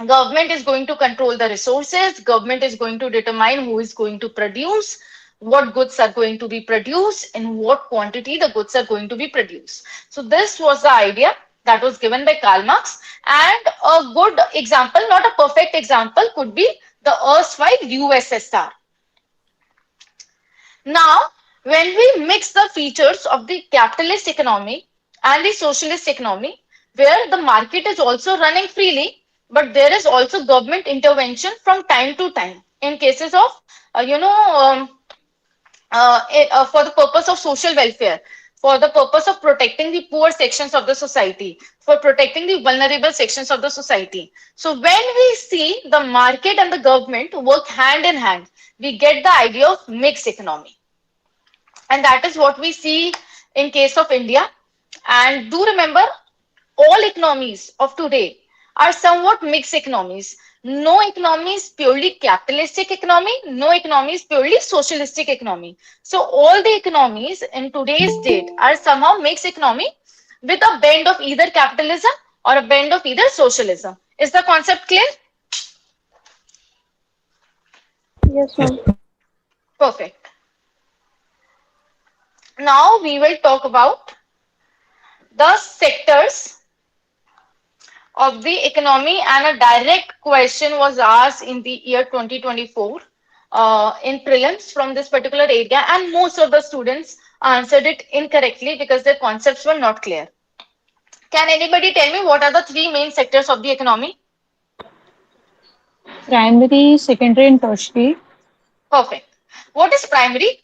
Government is going to control the resources. Government is going to determine who is going to produce, what goods are going to be produced, in what quantity the goods are going to be produced. So this was the idea that was given by Karl Marx. And a good example, not a perfect example, could be the erstwhile USSR. Now, when we mix the features of the capitalist economy and the socialist economy, where the market is also running freely, but there is also government intervention from time to time in cases of, for the purpose of social welfare, for the purpose of protecting the poor sections of the society, for protecting the vulnerable sections of the society. So when we see the market and the government work hand in hand, we get the idea of mixed economy. And that is what we see in case of India. And do remember, all economies of today are somewhat mixed economies. No economy is purely capitalistic economy, no economy is purely socialistic economy. So all the economies in today's date are somehow mixed economy with a bend of either capitalism or a bend of either socialism. Is the concept clear? Yes, ma'am. Perfect. Now we will talk about the sectors of the economy, and a direct question was asked in the year 2024 in prelims from this particular area, and most of the students answered it incorrectly because their concepts were not clear. Can anybody tell me what are the three main sectors of the economy? Primary, secondary, and tertiary. Perfect. What is primary?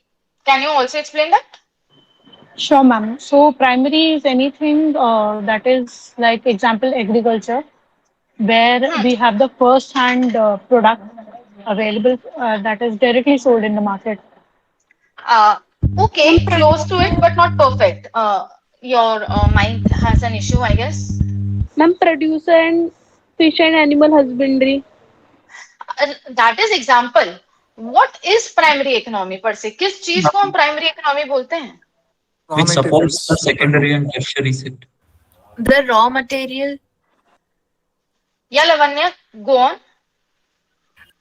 Can you also explain that? Sure, ma'am. So primary is anything that is like example agriculture, where we have the first hand product available that is directly sold in the market. Uh, okay, close to it, but not perfect. Your mind has an issue, I guess. Ma'am, producer and fish and animal husbandry. That is example. What is primary economy per se? किस चीज को हम primary economy बोलते हैं? Which supports the secondary and tertiary sector. The raw material. Yeah, Lavanya, go on.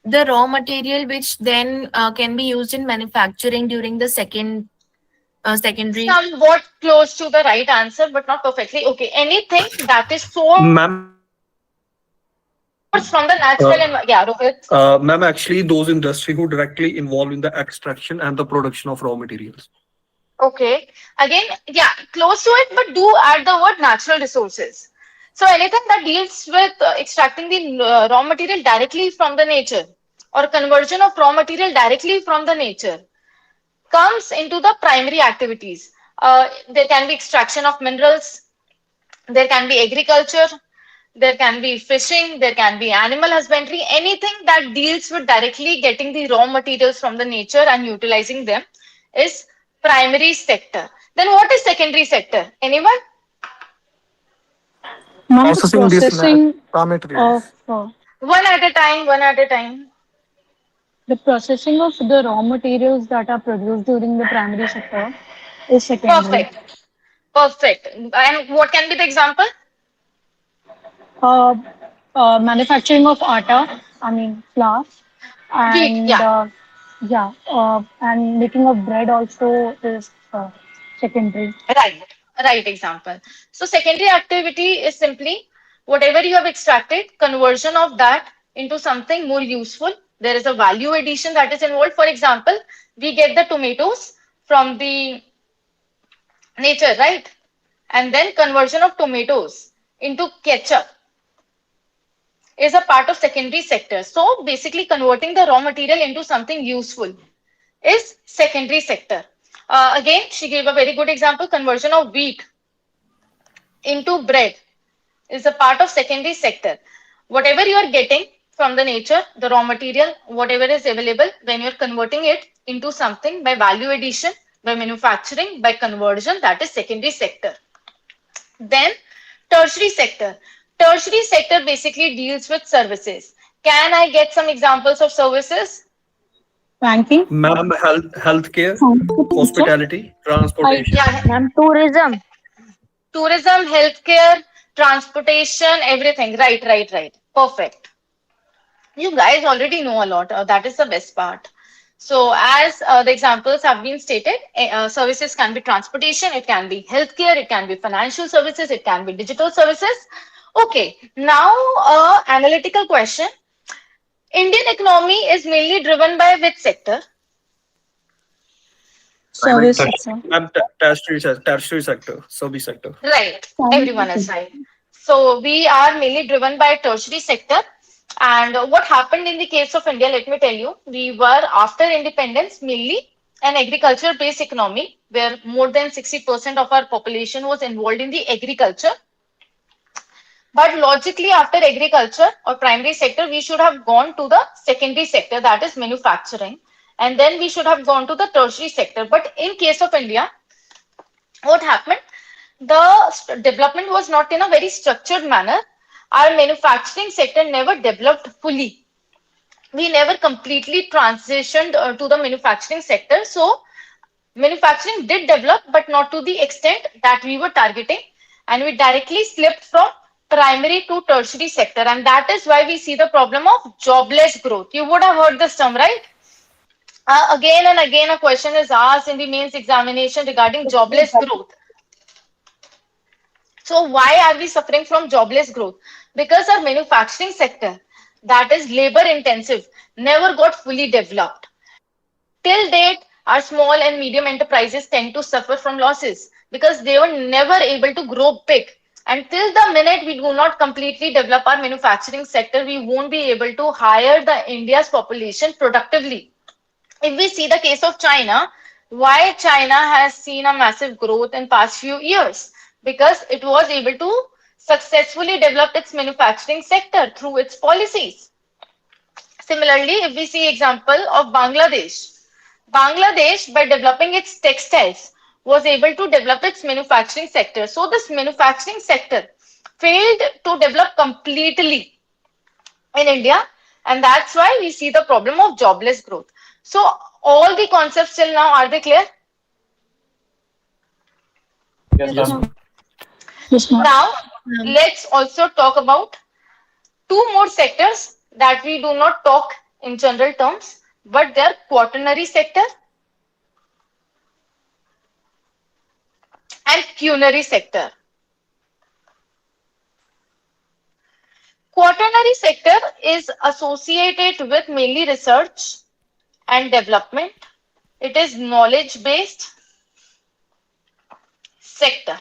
The raw material which then can be used in manufacturing during the secondary. Somewhat close to the right answer, but not perfectly. Okay, anything that is sourced Ma'am, from the natural environment. Yeah, Rohit. ma'am, actually, those industry who directly involved in the extraction and the production of raw materials. Okay. Again, yeah, close to it, but do add the word natural resources. So anything that deals with extracting the raw material directly from the nature or conversion of raw material directly from the nature comes into the primary activities. There can be extraction of minerals, there can be agriculture, there can be fishing, there can be animal husbandry, anything that deals with directly getting the raw materials from the nature and utilizing them is primary sector. Then what is secondary sector? Anyone? Processing raw materials. of One at a time, one at a time. the processing of the raw materials that are produced during the primary sector is secondary. Perfect. Perfect. And what can be the example? Manufacturing of atta, I mean flour, and yeah. and making of bread also is secondary. Right example. So secondary activity is simply whatever you have extracted, conversion of that into something more useful. There is a value addition that is involved. For example, we get the tomatoes from the nature, right? And then conversion of tomatoes into ketchup is a part of secondary sector. So basically converting the raw material into something useful is secondary sector. Again, she gave a very good example. Conversion of wheat into bread is a part of secondary sector. Whatever you are getting from the nature, the raw material, whatever is available, when you're converting it into something by value addition, by manufacturing, by conversion, that is secondary sector. Then tertiary sector. Tertiary sector basically deals with services. Can I get some examples of services? Banking. Ma'am, healthcare, hospitality, transportation. Yeah. Ma'am, tourism. Tourism, healthcare, transportation, everything. Right. Perfect. You guys already know a lot. That is the best part. So as the examples have been stated, services can be transportation, it can be healthcare, it can be financial services, it can be digital services. Okay, now analytical question. Indian economy is mainly driven by which sector? Service sector. Ma'am, tertiary sector, service sector. Right, everyone is right. So we are mainly driven by tertiary sector. And what happened in the case of India, let me tell you, we were after independence mainly an agriculture based economy where more than 60% of our population was involved in the agriculture. But logically after agriculture or primary sector, we should have gone to the secondary sector, that is manufacturing. and then we should have gone to the tertiary sector. But in case of India, what happened? The development was not in a very structured manner. Our manufacturing sector never developed fully. We never completely transitioned to the manufacturing sector. So manufacturing did develop, but not to the extent that we were targeting. And we directly slipped from primary to tertiary sector. And that is why we see the problem of jobless growth. You would have heard this term, right? Again and again, a question is asked in the mains examination regarding jobless growth. So why are we suffering from jobless growth? Because our manufacturing sector, that is labor intensive, never got fully developed. Till date, our small and medium enterprises tend to suffer from losses because they were never able to grow big. Until the minute we do not completely develop our manufacturing sector, we won't be able to hire the India's population productively. If we see the case of China, why China has seen a massive growth in past few years? Because it was able to successfully develop its manufacturing sector through its policies. Similarly, if we see example of Bangladesh, Bangladesh, by developing its textiles, was able to develop its manufacturing sector. So this manufacturing sector failed to develop completely in India, and that's why we see the problem of jobless growth. So all the concepts till now, are they clear? Yes, ma'am. Now, let's also talk about two more sectors that we do not talk in general terms, but they're quaternary sector and quinary sector. Quaternary sector is associated with mainly research and development. It is knowledge-based sector.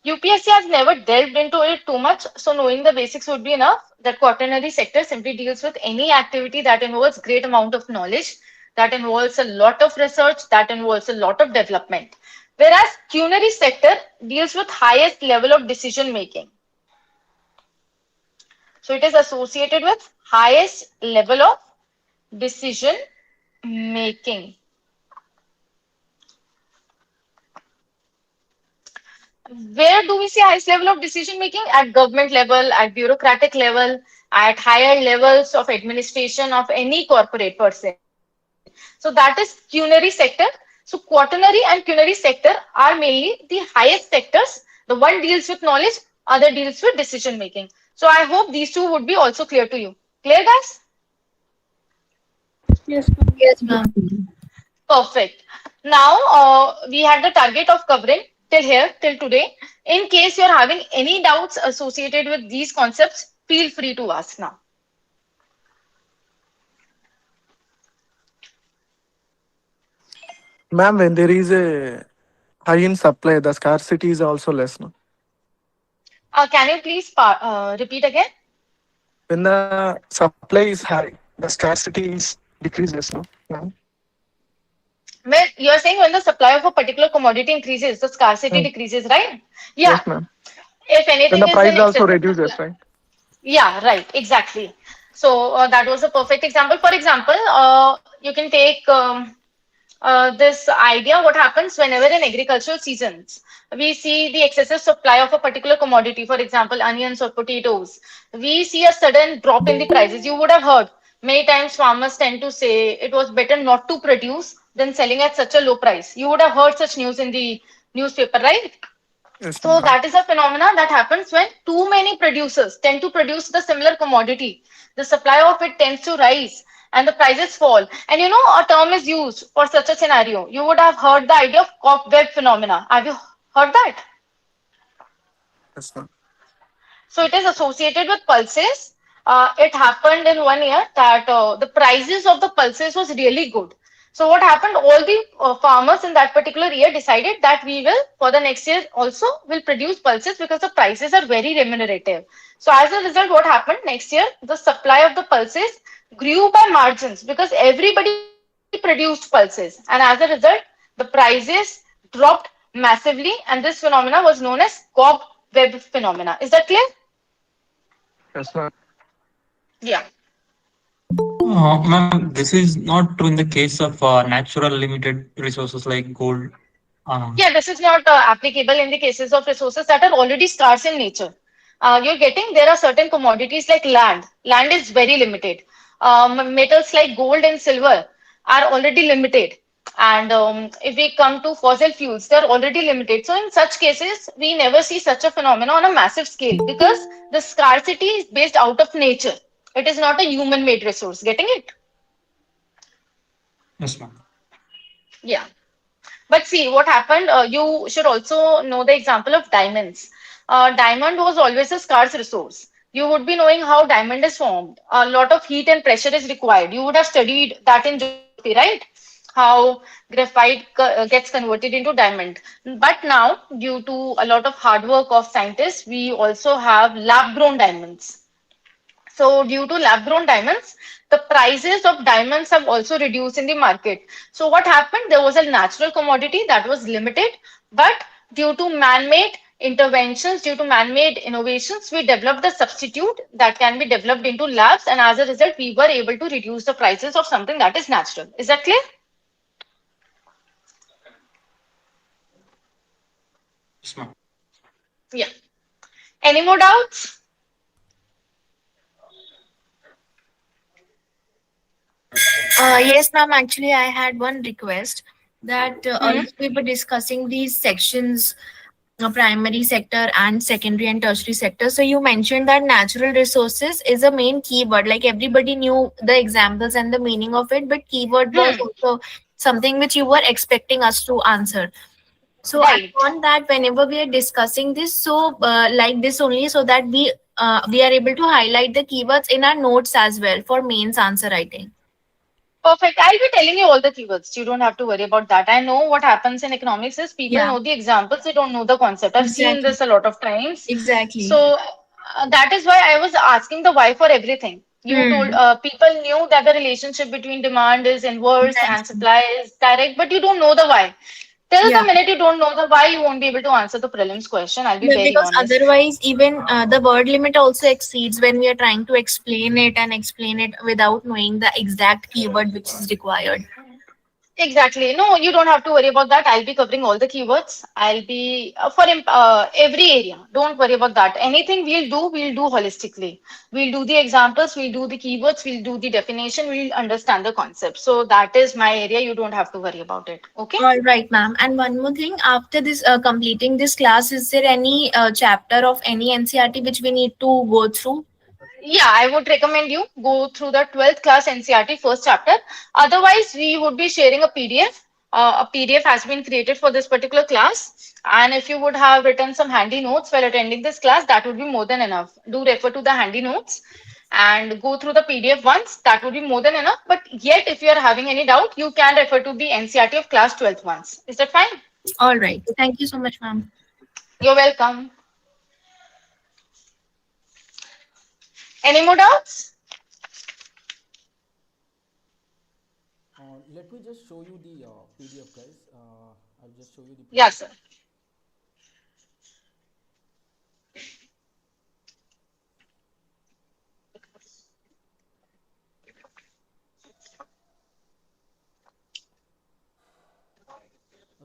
UPSC has never delved into it too much, so knowing the basics would be enough. That quaternary sector simply deals with any activity that involves great amount of knowledge, that involves a lot of research, that involves a lot of development. Whereas quinary sector deals with highest level of decision making. So it is associated with highest level of decision making. Where do we see highest level of decision making? At government level, at bureaucratic level, at higher levels of administration of any corporate person. So that is quinary sector. So quaternary and quinary sector are mainly the highest sectors. The one deals with knowledge, other deals with decision making. So I hope these two would be also clear to you. Clear, guys? Yes, ma'am. Perfect. Now we had the target of covering till here, till today. In case you're having any doubts associated with these concepts, feel free to ask now. Ma'am, when there is a high in supply, the scarcity is also less, no? Can you please repeat again? When the supply is high, the scarcity is decreases, no? Ma'am? Well, you're saying when the supply of a particular commodity increases, the scarcity decreases, right? Yeah. Yes, ma'am. If anything Then the is price in also excess, reduces, right? yeah, right, exactly. So that was a perfect example. For example, you can take this idea. What happens whenever in agricultural seasons we see the excessive supply of a particular commodity, for example, onions or potatoes, we see a sudden drop in the prices. You would have heard many times farmers tend to say it was better not to produce than selling at such a low price. You would have heard such news in the newspaper, right? Yes, So ma'am. that is a phenomena that happens when too many producers tend to produce the similar commodity. The supply of it tends to rise and the prices fall. And you know, a term is used for such a scenario. You would have heard the idea of cobweb phenomena. Have you heard that? Yes, ma'am. So it is associated with pulses. It happened in 1 year that the prices of the pulses was really good. So what happened? All the farmers in that particular year decided that we will, for the next year also, will produce pulses because the prices are very remunerative. So as a result, what happened? Next year, the supply of the pulses grew by margins because everybody produced pulses. And as a result, the prices dropped massively. And this phenomena was known as cobweb phenomena. Is that clear? Yes, ma'am. Yeah. Ma'am, this is not true in the case of natural limited resources like gold. Yeah, this is not applicable in the cases of resources that are already scarce in nature. You're getting there are certain commodities like land. Land is very limited. Metals like gold and silver are already limited. And if we come to fossil fuels, they're already limited. So in such cases, we never see such a phenomenon on a massive scale because the scarcity is based out of nature. It is not a human-made resource. Getting it? Yes, ma'am. Yeah. But see, what happened, you should also know the example of diamonds. Diamond was always a scarce resource. You would be knowing how diamond is formed. A lot of heat and pressure is required. You would have studied that in geography, right? How graphite gets converted into diamond. But now, due to a lot of hard work of scientists, we also have lab-grown diamonds. So due to lab grown diamonds, the prices of diamonds have also reduced in the market. So what happened? There was a natural commodity that was limited, but due to man-made interventions, due to man-made innovations, we developed a substitute that can be developed into labs, and as a result, we were able to reduce the prices of something that is natural. Is that clear? Yes, ma'am. Yeah. Any more doubts? Yes, ma'am. Actually, I had one request that Hmm. we were discussing these sections, primary sector and secondary and tertiary sector. So you mentioned that natural resources is a main keyword. Like everybody knew the examples and the meaning of it, but keyword was Hmm. also something which you were expecting us to answer. So I Right. want that whenever we are discussing this, so like this only, so that we are able to highlight the keywords in our notes as well for mains answer writing. Perfect. I'll be telling you all the keywords. You don't have to worry about that. I know what happens in economics is people Yeah, know the examples, they don't know the concept. I've seen exactly. this a lot of times. Exactly. So that is why I was asking the why for everything. You told Hmm. people knew that the relationship between demand is inverse That's and supply is direct, but you don't know the why. Till yeah. the minute you don't know the why, you won't be able to answer the prelims question. I'll be very Because honest. otherwise, even the word limit also exceeds when we are trying to explain it without knowing the exact keyword which is required. Exactly. No, you don't have to worry about that. I'll be covering all the keywords. I'll be every area. Don't worry about that. Anything we'll do holistically. We'll do the examples, we'll do the keywords, we'll do the definition, we'll understand the concept. So that is my area. You don't have to worry about it. Okay? All right, ma'am. And one more thing, after this completing this class, is there any chapter of any NCRT which we need to go through? Yeah, I would recommend you go through the 12th class NCRT first chapter. Otherwise, we would be sharing a PDF. A PDF has been created for this particular class. And if you would have written some handy notes while attending this class, that would be more than enough. Do refer to the handy notes and go through the PDF once. That would be more than enough. But yet, if you are having any doubt, you can refer to the NCRT of class 12th once. Is that fine? All right. Thank you so much, ma'am. You're welcome. Any more doubts? Let me just show you the PDF, guys. I'll just show you the Yes, PDF. sir.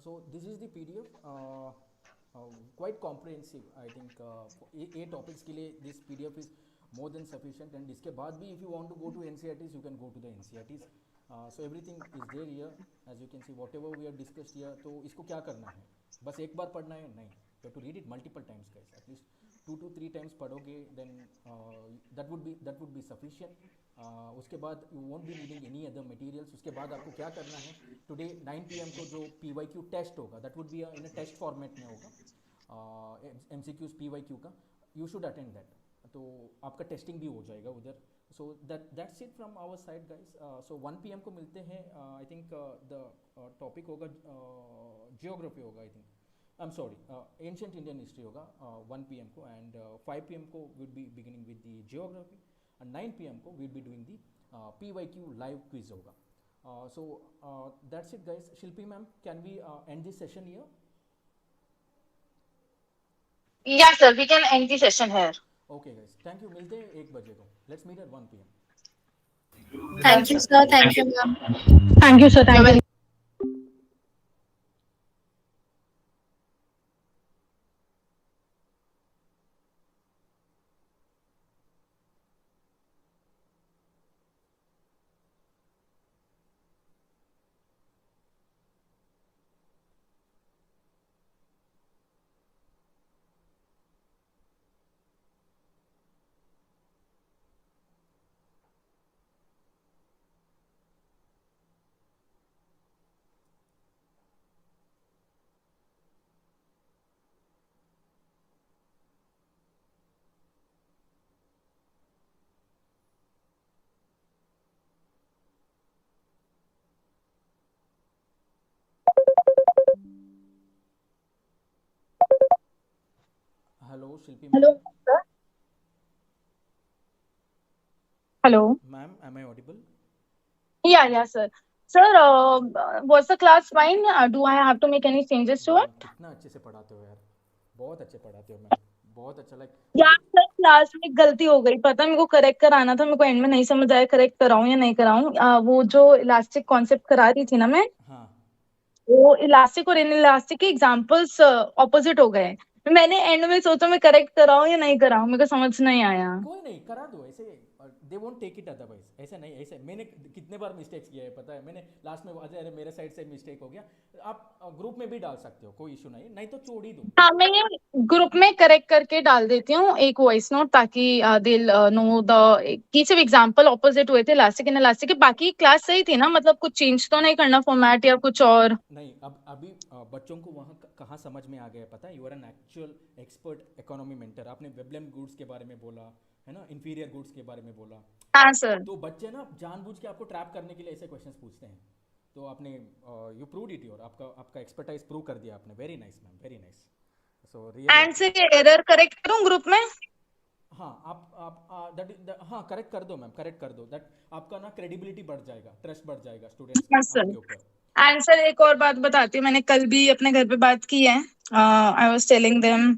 So this is the PDF. Quite comprehensive. I think eight topics के लिए this PDF is more than sufficient. And इसके बाद भी if you want to go to NCRTs, you can go to the NCRTs. So everything is there here. As you can see, whatever we have discussed here. तो इसको क्या करना है? बस एक बार पढ़ना है? नहीं. You have to read it multiple times, guys. At least 2 to 3 times पढ़ोगे, then that would be sufficient. उसके बाद you won't be needing any other materials. उसके बाद आपको क्या करना है, टुडे 9 PM को जो PYQ टेस्ट होगा, that would be in a test format में होगा, MCQs PYQ का. You should attend that. तो आपका टेस्टिंग भी हो जाएगा उधर. So that's it from our side, guys. So 1 PM को मिलते हैं. आई थिंक द टॉपिक होगा जियोग्राफी होगा. I think I am sorry, ancient Indian history होगा 1 PM को. एंड 5 PM को will be beginning with the geography. And 9 PM को we'll be doing the PYQ live quiz होगा. So that's it, guys. Shilpi ma'am, can we end this session here? Yes, sir. We can end the session here. Okay, guys. Thank you. मिलते हैं 1 बजे को. Let's meet at 1 PM. Thank you, sir. Thank you, ma'am. Thank you, sir. You're Thank you. welcome. Hello Shilpi Hello, ma'am. sir. Hello. Ma'am, am I audible? Yeah, sir. Sir, was the class fine? Do I have to make any changes to वाह, it? कितना अच्छे से पढ़ाते हो यार. बहुत अच्छे पढ़ाते हो मैम. बहुत अच्छा लाइक यार मुझे. सर क्लास में गलती हो गई, पता है, मेरे को करेक्ट कराना था, मेरे को एंड में नहीं समझ आया करेक्ट कराऊं या नहीं कराऊं। वो जो इलास्टिक कॉन्सेप्ट करा रही थी ना मैं, हाँ. वो इलास्टिक और इन इलास्टिक के एग्जांपल्स ऑपोजिट हो गए। मैंने एंड में सोचा मैं करेक्ट कराऊं या नहीं कराऊं, मेरे को समझ नहीं आया। कोई नहीं, करा दो ऐसे. They won't take it otherwise. ऐसा नहीं, ऐसे मैंने कितने बार मिस्टेक्स किया है पता है. मैंने लास्ट में अरे मेरे साइड से मिस्टेक हो गया. आप ग्रुप में भी डाल सकते हो, कोई इशू नहीं. नहीं तो छोड़ ही दो. हाँ, मैं ये ग्रुप में करेक्ट करके डाल देती हूँ एक वॉइस नोट, ताकि दिल नो द की सिर्फ एग्जांपल ऑपोजिट हुए थे इलास्टिक इन इलास्टिक के। बाकी क्लास सही थी ना, मतलब कुछ चेंज तो नहीं करना फॉर्मेट या कुछ और? नहीं, अब अभी बच्चों को वहाँ कहाँ समझ में आ गया है पता है. You are an actual expert economy mentor. आपने वेबलेम गुड्स के बारे में बोला है ना, इंफीरियर गुड्स के बारे में बोला. हाँ सर। तो बच्चे ना जानबूझ के आपको ट्रैप करने के लिए ऐसे क्वेश्चंस पूछते हैं. तो आपने यू प्रूव्ड इट. योर आपका आपका एक्सपर्टाइज प्रूव कर दिया आपने. Very nice ma'am, very nice. So and really. से एरर करेक्ट करूँ ग्रुप में? हाँ, आप दैट हाँ करेक्ट कर दो मैम, करेक्ट कर दो. दैट आपका ना क्रेडिबिलिटी बढ़ जाएगा, ट्रस्ट बढ़ जाएगा स्टूडेंट्स हाँ का सर। आपके ऊपर. एंड सर एक और बात बताती हूँ, मैंने कल भी अपने घर पे बात की है। I was telling them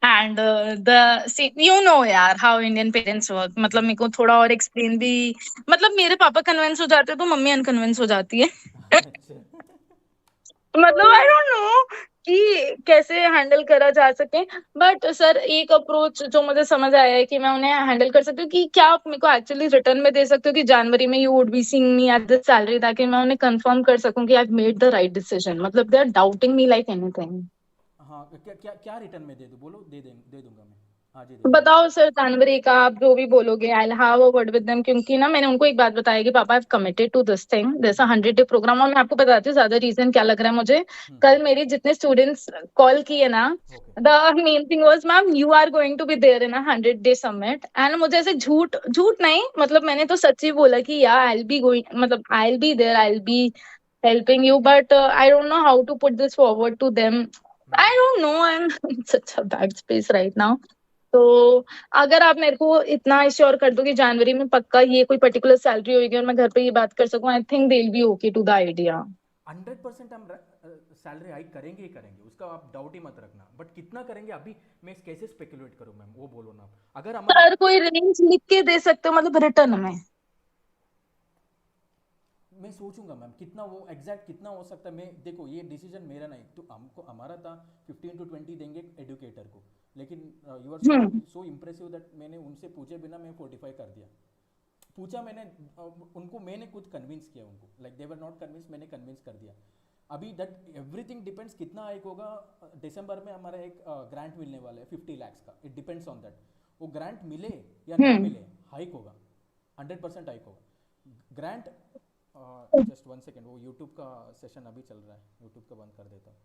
and the you know यार हाउ इंडियन पेरेंट्स वर्क। मतलब मेरे को थोड़ा और एक्सप्लेन भी, मतलब मेरे पापा कन्विंस हो जाते हैं तो मम्मी अनकन्विंस हो जाती है। अच्छा. मतलब आई डोंट नो कि कैसे हैंडल करा जा सके। बट सर एक अप्रोच जो मुझे समझ आया है कि मैं उन्हें हैंडल कर सकती हूँ, कि क्या आप मेरे को एक्चुअली रिटर्न में दे सकते हो कि जनवरी में you would be seeing me at this salary, ताकि मैं उन्हें कंफर्म कर सकूं कि I have made the right decision. मतलब they are doubting me like anything. हाँ, क्या क्या क्या रिटर्न में दे दूँ, बोलो. दे दूंगा मैं. हाँ जी, दे दूंगा. बताओ सर, जनवरी का आप जो भी बोलोगे, I will have a word with them. क्योंकि ना मैंने उनको एक बात बताई कि पापा I have committed to this thing, this 100 day program. और मैं आपको बताती हूँ ज्यादा रीजन क्या लग रहा है मुझे। कल मेरी जितने स्टूडेंट्स कॉल किए ना, okay. The main thing was ma'am you are going to be there in 100 day summit. एंड मुझे ऐसे झूठ झूठ नहीं, मतलब मैंने तो सच्ची बोला कि या आई विल बी गोइंग, मतलब I will be there, I will be helping you, but I don't know how to put this forward to them. I don't know, I'm in such a bad space right now. तो अगर आप मेरे को इतना sure कर दो कि जनवरी में पक्का ये कोई पर्टिकुलर सैलरी होगी और मैं घर पे ये बात कर सकूं, I think they will be okay to the idea. 100% हम सैलरी हाइक करेंगे ही करेंगे, उसका आप डाउट ही मत रखना. बट कितना करेंगे अभी मैं कैसे स्पेकुलेट करूं मैम, वो बोलो ना. अगर हमारा सर कोई रेंज लिख के दे सकते हो, मतलब रिटर्न में? मैं सोचूंगा मैम कितना वो एग्जैक्ट कितना हो सकता है. मैं देखो ये डिसीजन मेरा नहीं, तो हमको हमारा था 15 to 20 देंगे एडुकेटर को. लेकिन you are so impressive that मैंने उनसे पूछे बिना मैं 45 कर दिया. पूछा मैंने उनको, मैंने खुद कन्विंस किया उनको. Like they were not convince, मैंने कन्विंस कर दिया. अभी दैट एवरीथिंग डिपेंड्स कितना हाइक होगा. दिसंबर में हमारा एक ग्रांट मिलने वाला है 50 lakhs का. It depends on that. वो ग्रांट मिले या ना मिले, हाइक होगा, 100% हाइक होगा. ग्रांट जस्ट 1 सेकेंड, वो यूट्यूब का सेशन अभी चल रहा है, यूट्यूब का बंद कर देता हूँ.